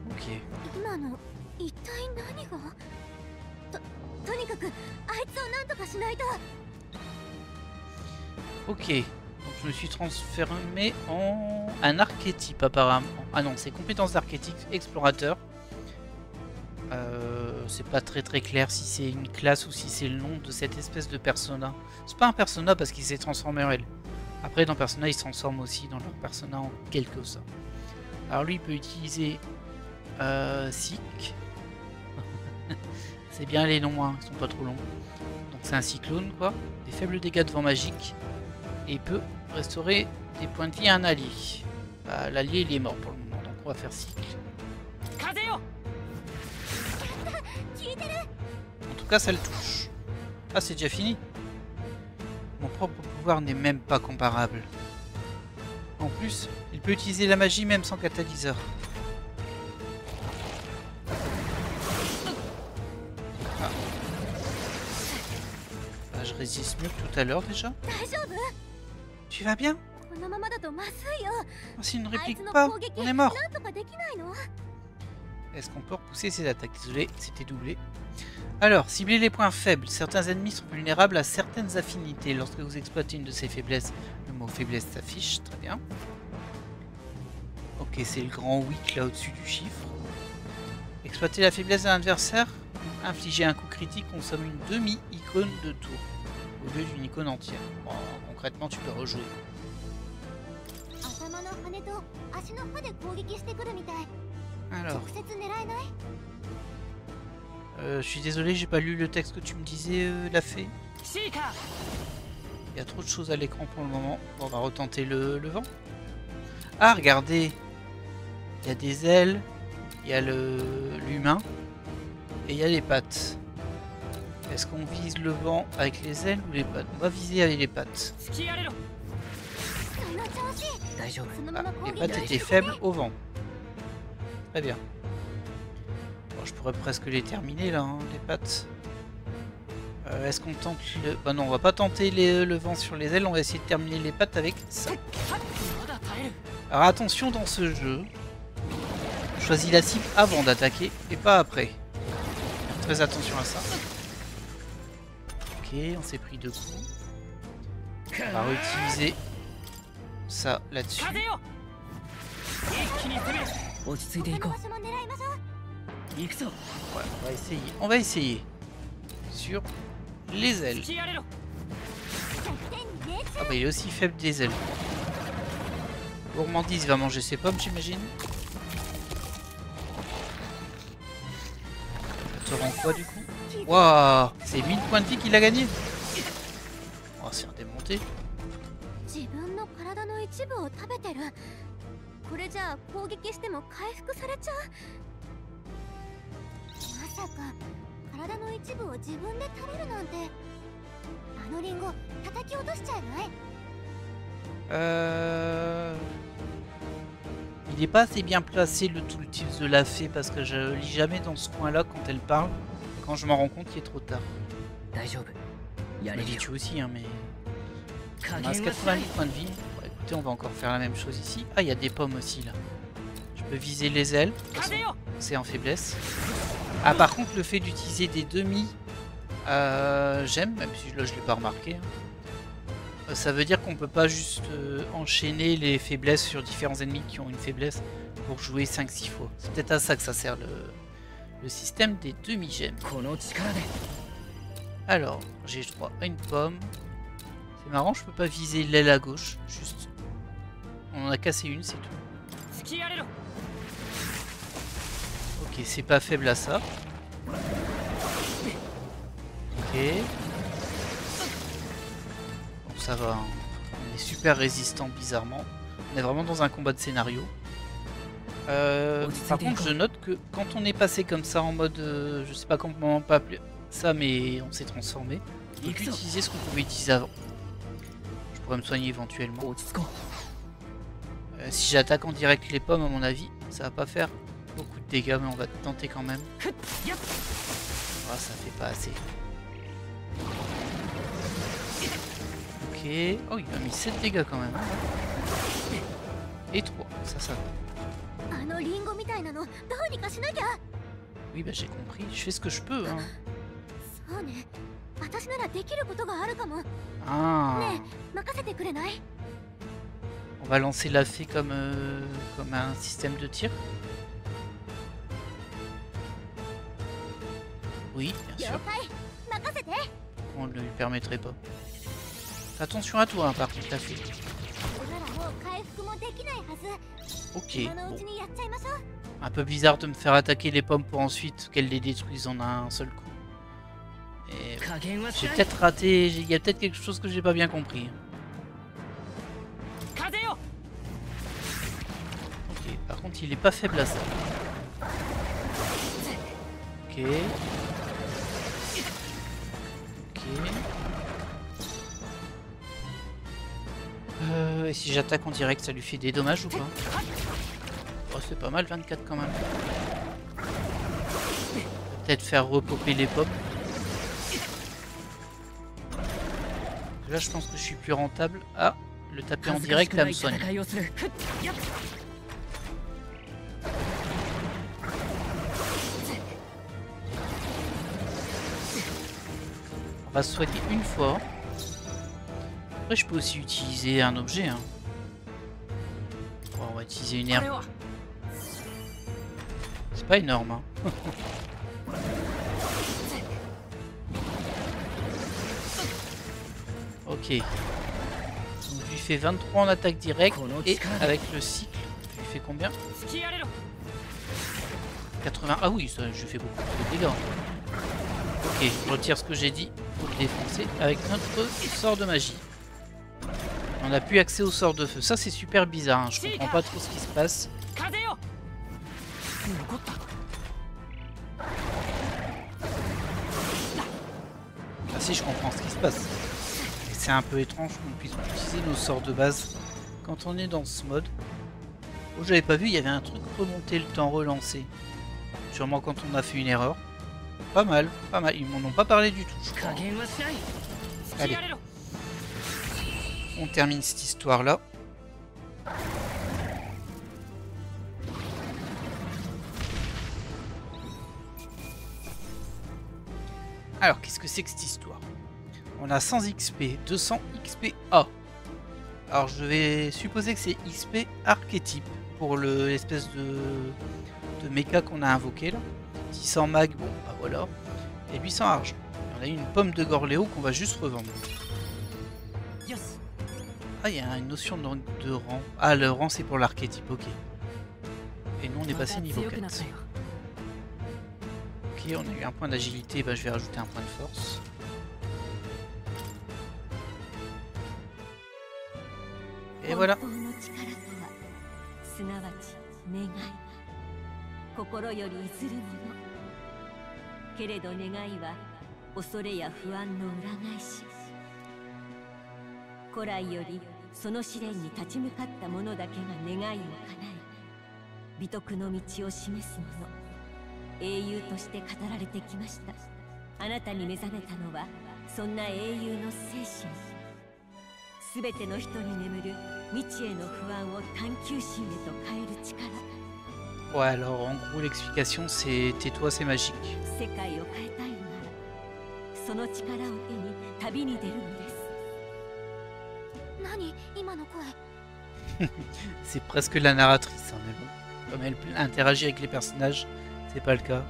Ok. 今の一体何がとにかくあいつを何とかしないと。 Ok, donc je me suis transformé en un archétype apparemment. Ah non, c'est compétences d'archétype explorateur. C'est pas très clair si c'est une classe ou si c'est le nom de cette espèce de persona. C'est pas un persona parce qu'il s'est transformé en elle. Après dans Persona, ils se transforment aussi dans leur persona en quelque sorte. Alors lui il peut utiliser Sick. C'est bien les noms, hein, ils sont pas trop longs. Donc c'est un cyclone quoi, des faibles dégâts de vent magique. Et il peut restaurer des points de vie à un allié. Bah, l'allié il est mort pour le moment, donc on va faire cycle. En tout cas ça le touche. Ah c'est déjà fini. Mon propre pouvoir n'est même pas comparable. En plus, il peut utiliser la magie même sans catalyseur. Ah. Bah, je résiste mieux que tout à l'heure déjà. Tu vas bien? Oh, s'il ne réplique pas, on est mort. Est-ce qu'on peut repousser ses attaques? Désolé, c'était doublé. Alors, cibler les points faibles. Certains ennemis sont vulnérables à certaines affinités. Lorsque vous exploitez une de ces faiblesses, le mot faiblesse s'affiche. Très bien. Ok, c'est le grand weak là au-dessus du chiffre. Exploiter la faiblesse d'un adversaire. Infliger un coup critique consomme une demi-icône de tour au lieu d'une icône entière. Bon, concrètement, tu peux rejouer. Alors, je suis désolé, j'ai pas lu le texte que tu me disais, la fée. Il y a trop de choses à l'écran pour le moment. Bon, on va retenter le vent. Ah, regardez, il y a des ailes, il y a l'humain et il y a les pattes. Est-ce qu'on vise le vent avec les ailes ou les pattes? On va viser avec les pattes. Ah, les pattes étaient faibles au vent. Très bien. Bon, je pourrais presque les terminer là, hein, les pattes. Est-ce qu'on tente le... Bah non, on va pas tenter le vent sur les ailes, on va essayer de terminer les pattes avec ça. Alors attention dans ce jeu, choisis la cible avant d'attaquer et pas après. Très attention à ça. Ok, on s'est pris 2 coups. On va réutiliser ça là-dessus. Ouais, on va essayer. Sur les ailes. Ah bah il est aussi faible des ailes. Gourmandise va manger ses pommes, j'imagine. Ça te rend quoi du coup? Waouh, c'est 1000 points de vie qu'il a gagné. On va se faire démonter. Il n'est pas assez bien placé le tooltip de la fée parce que je lis jamais dans ce coin là quand elle parle. Quand je m'en rends compte, il est trop tard. Tu aussi, hein, mais. On a 80 points de vie. Bon, écoutez, on va encore faire la même chose ici. Ah, il y a des pommes aussi là. Je peux viser les ailes. C'est en faiblesse. Ah, par contre, le fait d'utiliser des demi, j'aime, même si là je l'ai pas remarqué. Hein. Ça veut dire qu'on peut pas juste enchaîner les faiblesses sur différents ennemis qui ont une faiblesse pour jouer 5-6 fois. C'est peut-être à ça que ça sert le système des demi-gemmes. Alors, j'ai droit à une pomme. C'est marrant, je peux pas viser l'aile à gauche. Juste. On en a cassé une, c'est tout. Ok, c'est pas faible à ça. Ok. Bon, ça va. Hein. On est super résistant bizarrement. On est vraiment dans un combat de scénario. Par contre, je note que quand on est passé comme ça en mode... je sais pas comment on peut appeler ça, mais on s'est transformé. On peut plus utiliser ce qu'on pouvait utiliser avant. Je pourrais me soigner éventuellement. Si j'attaque en direct les pommes, à mon avis, ça va pas faire beaucoup de dégâts, mais on va tenter quand même. Ah, ça fait pas assez. Ok. Oh, il a mis 7 dégâts quand même. Et 3. Ça va. Oui, bah j'ai compris. Je fais ce que je peux. Hein. Ah. On va lancer la fée comme un système de tir. Oui, bien sûr. On ne lui permettrait pas. Fais attention à toi, hein, par contre, la fée. Ok, bon. Un peu bizarre de me faire attaquer les pommes pour ensuite qu'elles les détruisent en un seul coup. Et j'ai peut-être raté, il y a peut-être quelque chose que j'ai pas bien compris. Ok, par contre il est pas faible à ça. Ok. Ok. Et si j'attaque en direct, ça lui fait des dommages ou pas? Oh, c'est pas mal, 24 quand même. Peut-être faire repopper les pommes. Là, je pense que je suis plus rentable. Ah, le taper en direct, là, me soigne. On va se soigner une fois. Après, je peux aussi utiliser un objet. Hein. Bon, on va utiliser une herbe. C'est pas énorme. Hein. Ok. Donc, je lui fais 23 en attaque directe. Et avec le cycle, je lui fais combien? 80. Ah oui, ça, je lui fais beaucoup de dégâts. Ok, je retire ce que j'ai dit. Pour le défoncer avec notre sort de magie. On n'a plus accès au sort de feu. Ça, c'est super bizarre. Hein. Je comprends pas trop ce qui se passe. Ah si, je comprends ce qui se passe. C'est un peu étrange qu'on puisse utiliser nos sorts de base quand on est dans ce mode. Oh, j'avais pas vu, il y avait un truc remonter le temps, relancer. Sûrement quand on a fait une erreur. Pas mal, pas mal. Ils m'en ont pas parlé du tout, je crois. Allez. On termine cette histoire-là. Alors, qu'est-ce que c'est que cette histoire? On a 100 XP, 200 XP A. Alors, je vais supposer que c'est XP archétype pour l'espèce de méca qu'on a invoqué là. 600 mag, bon, bah voilà. Et 800 argent. On a une pomme de Gorléo qu'on va juste revendre. Ah, il y a une notion de rang. Ah, le rang c'est pour l'archétype, ok. Et nous on est passé niveau 4. Ok, on a eu un point d'agilité, bah, je vais rajouter un point de force. Et voilà. Ouais, alors en gros l'explication c'est tais-toi, c'est magique. C'est presque la narratrice, hein, mais bon. Comme elle interagit avec les personnages, c'est pas le cas.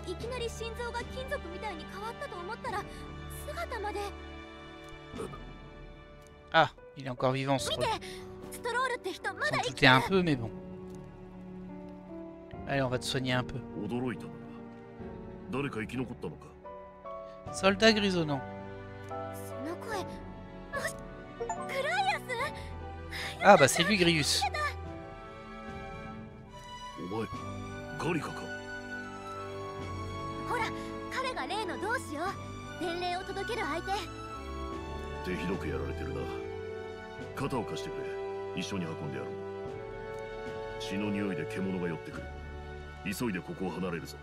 いきなり心臓が金属みたいに変わったと思ったら姿まで。 Ah, il est encore vivant ce 見て、ストロールって人ま S'en だ生きて douter る。 un peu, mais bon. Allez, on va te soigner un peu. 驚いたな。誰か生き残ったのか。 Soldat grisonnant. その声、もしグライアス。 Ah bah c'est lui Grius. お前、ガリカか。ほら、彼が例の同志よ。伝令を届ける相手。手ひどくやられてるな。肩を貸してくれ。一緒に運んでやろう。血の匂いで獣が寄ってくる。急いでここを離れるぞ。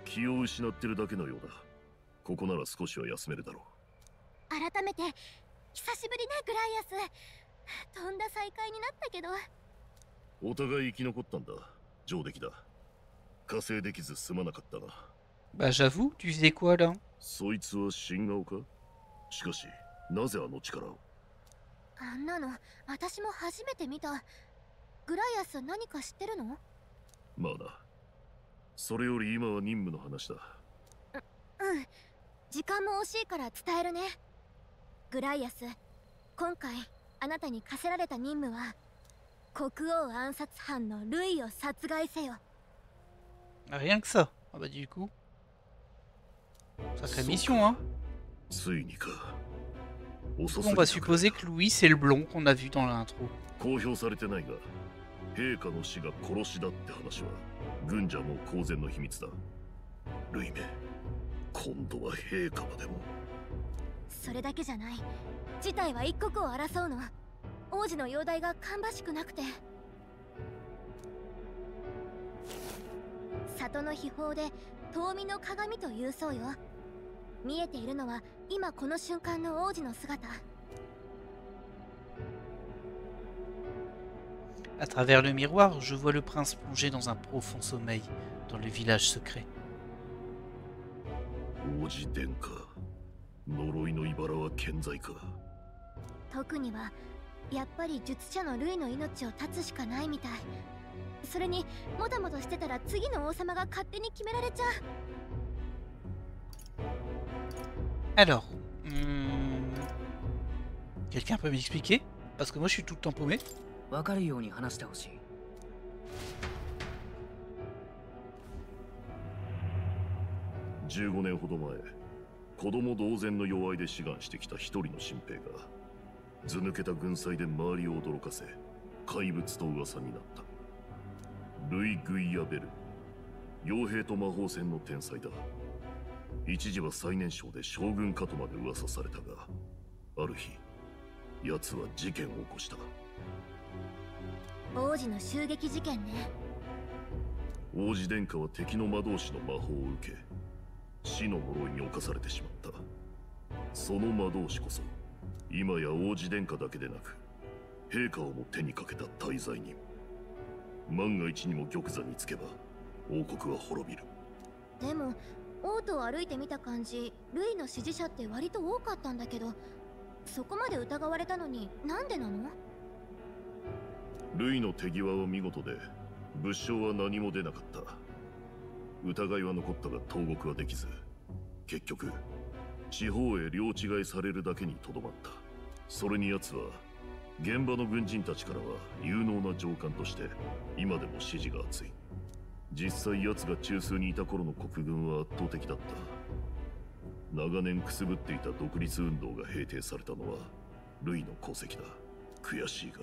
気を失ってるだけのようだ。ここなら少しは休めるだろう。改めて久しぶりね、グライアス。とんだ再会になったけど。お互い生き残ったんだ。上出来だ。加勢できずすまなかったな。Bah j'avoue, tu faisais quoi là? そいつは新顔か。しかしなぜあの力を。あんなの私も初めて見た。グライアス何か知ってるの？まあな。それより今は任務の話だ。うん、時間も惜しいから伝えるね。グライアス、今回あなたに課せられた任務は国王暗殺犯のルイを殺害せよ。 Rien que ça. Ah bah du coup. Sacrée mission hein. ついにか。 On va supposer que Louis c'est le blond qu'on a vu dans l'intro. 公表されてないが、陛下の死が殺しだって話は軍者も公然の秘密だ。ルイめ、今度は陛下までも。それだけじゃない。事態は一刻を争うの。王子の容体が芳しくなくて。里の秘宝で遠見の鏡というそうよ。見えているのは今この瞬間の王子の姿。 À travers le miroir, je vois le prince plongé dans un profond sommeil dans le village secret. 王子殿下、呪いの茨は健在か。特にはやっぱり術者のルイの命を絶つしかないみたい。それにもたもたしてたら次の王様が勝手に決められちゃう。 Alors, quelqu'un peut m'expliquer? Parce que moi je suis tout le temps paumé. わかるように話してほしい。15年ほど前、子供同然の弱いで志願してきた一人の新兵が図抜けた軍祭で周りを驚かせ怪物と噂になった。ルイ・グイアベル、傭兵と魔法戦の天才だ。一時は最年少で将軍かとまで噂されたが、ある日奴は事件を起こした。王子の襲撃事件ね。王子殿下は敵の魔導士の魔法を受け、死の呪いに侵されてしまった。その魔導士こそ今や王子殿下だけでなく陛下をも手にかけた大罪人。万が一にも玉座につけば王国は滅びる。でも王都を歩いてみた感じ、ルイの支持者って割と多かったんだけど、そこまで疑われたのになんでなの？ルイの手際は見事で物証は何も出なかった。疑いは残ったが投獄はできず、結局地方へ領違いされるだけにとどまった。それに奴は現場の軍人たちからは有能な上官として今でも支持が厚い。実際奴が中枢にいた頃の国軍は圧倒的だった。長年くすぶっていた独立運動が平定されたのはルイの功績だ。悔しいが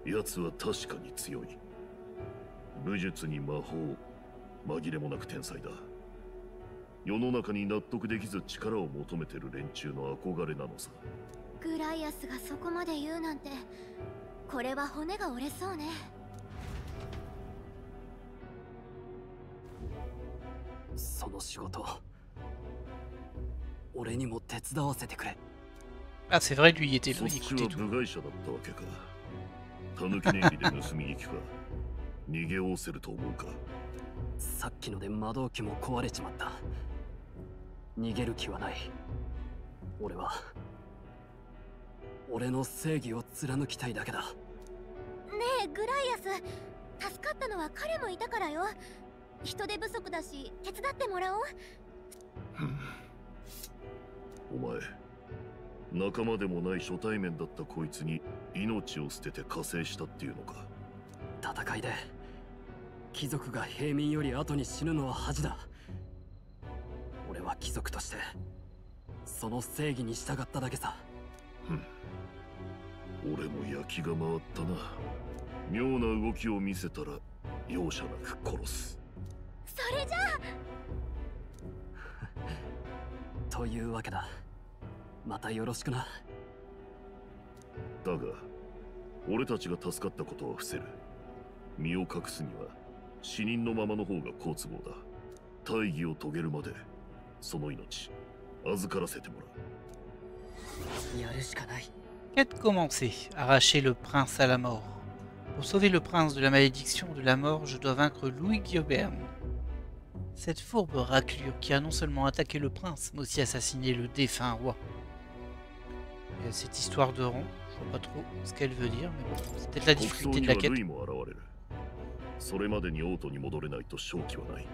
奴は確かに強い。武術に魔法、紛れもなく天才だ。世の中に納得できず力を求めてる連中の憧れなのさ。グライアスがそこまで言うなんて、これは骨が折れそうね。その仕事、俺にも手伝わせてくれ。 Ah c'est vrai, lui il était là, そっ il ち écoutait は tout. 部外者だったわけか。タヌキネイリで盗み聞くか。逃げおおせると思うか。さっきので魔導機も壊れちまった。逃げる気はない。俺は俺の正義を貫きたいだけだ。ねえグライアス、助かったのは彼もいたからよ。人手不足だし手伝ってもらおう。お前、仲間でもない初対面だったこいつに命を捨てて加勢したっていうのか。戦いで貴族が平民より後に死ぬのは恥だ。俺は貴族としてその正義に従っただけさ。俺も焼きが回ったな。妙な動きを見せたら容赦なく殺す。それじゃあというわけだ。またよろしくな。だが俺たちが助かったことは伏せる。身を隠すには死人のままの方が好都合だ。大義を遂げるまでその命預からせてもらう。やるしかない。Quête commencée. Arracher le prince à la mort. Pour sauver le prince de la malédiction de la mort, je dois vaincre Louis Guilbert. Cette fourbe raclure qui a non seulement attaqué le prince, mais aussi assassiné le défunt roi. Et cette histoire de rang, je vois pas trop ce qu'elle veut dire, mais bon, c'est peut-être la difficulté de la quête. それまでに王都に戻れないと勝機はない。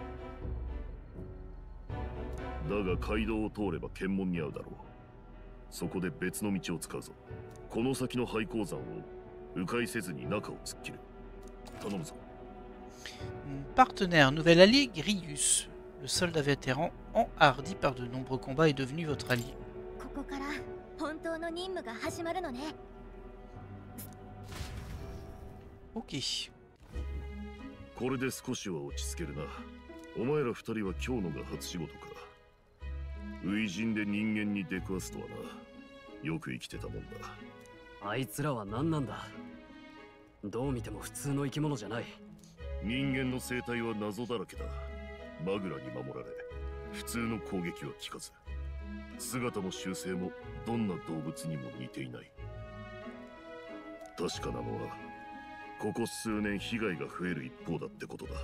だが街道を通れば検問に遭うだろう。そこで別の道を使うぞ。この先の廃鉱山を迂回せずに中を突っ切る。頼むぞ。Partenaire, nouvel allié, Grius. Le soldat vétéran, enhardi par de nombreux combats, est devenu votre allié. ここから本当の任務が始まるのね。Ok. これで少しは落ち着けるな。お前ら二人は今日のが初仕事か。初陣で人間に出くわすとはな。よく生きてたもんだ。あいつらは何なんだ。どう見ても普通の生き物じゃない。人間の生態は謎だらけだ。マグラに守られ、普通の攻撃は効かず、姿も習性もどんな動物にも似ていない。確かなのは、ここ数年被害が増える一方だってことだ。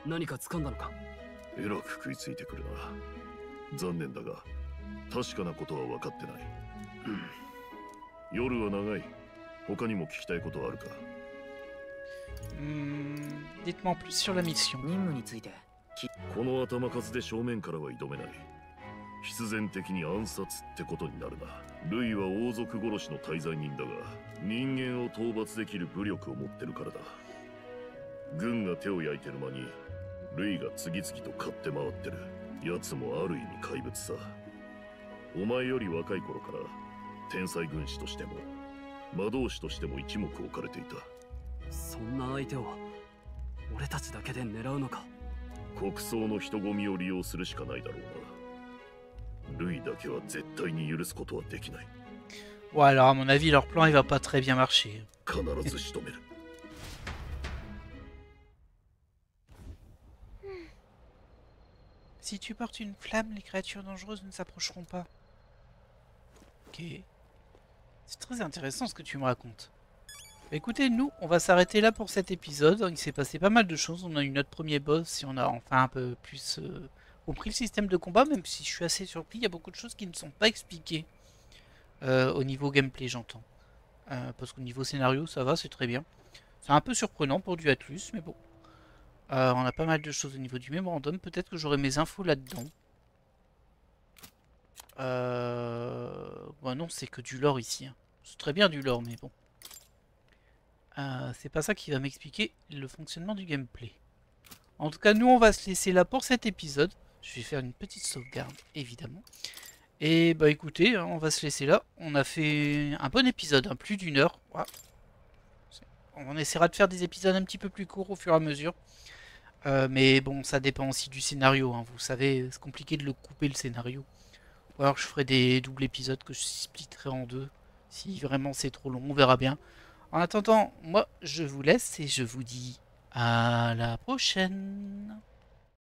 何か掴んだのか。えらく食いついてくるな。残念だが、確かなことは分かってない。夜は長い。他にも聞きたいことはあるか。Dites-moi plus sur la mission. 任務について。この頭数で正面からは挑めない。必然的に暗殺ってことになるな。ルイは王族殺しの滞在人だが、人間を討伐できる武力を持ってるからだ。軍が手を焼いてる間に、ルイが次々と勝って回ってる。奴もある意味怪物さ。お前より若い頃から天才軍師としても魔導士としても一目置かれていた。そんな相手を俺たちだけで狙うのか。国葬の人混みを利用するしかないだろうな。ルイだけは絶対に許すことはできない。Ouais, alors à mon avis, leur plan il va pas très bien marcher. 必ず仕留める。Si tu portes une flamme, les créatures dangereuses ne s'approcheront pas. Ok. C'est très intéressant ce que tu me racontes. Bah, écoutez, nous, on va s'arrêter là pour cet épisode. Il s'est passé pas mal de choses. On a eu notre premier boss et on a enfin un peu plus compris le système de combat, même si je suis assez surpris. Il y a beaucoup de choses qui ne sont pas expliquées au niveau gameplay, j'entends. Parce qu'au niveau scénario, ça va, c'est très bien. C'est un peu surprenant pour du Atlus, mais bon. On a pas mal de choses au niveau du mémorandum. Peut-être que j'aurai mes infos là-dedans. Bon, non, c'est que du lore ici. Hein. C'est très bien du lore, mais bon. C'est pas ça qui va m'expliquer le fonctionnement du gameplay. En tout cas, nous, on va se laisser là pour cet épisode. Je vais faire une petite sauvegarde, évidemment. Et bah écoutez, on va se laisser là. On a fait un bon épisode, hein, plus d'1 heure. Ouais. On essaiera de faire des épisodes un petit peu plus courts au fur et à mesure. Mais bon, ça dépend aussi du scénario. Hein. Vous savez, c'est compliqué de le couper le scénario. Ou alors je ferai des doubles épisodes que je splitterai en deux. Si vraiment c'est trop long, on verra bien. En attendant, moi je vous laisse et je vous dis à la prochaine.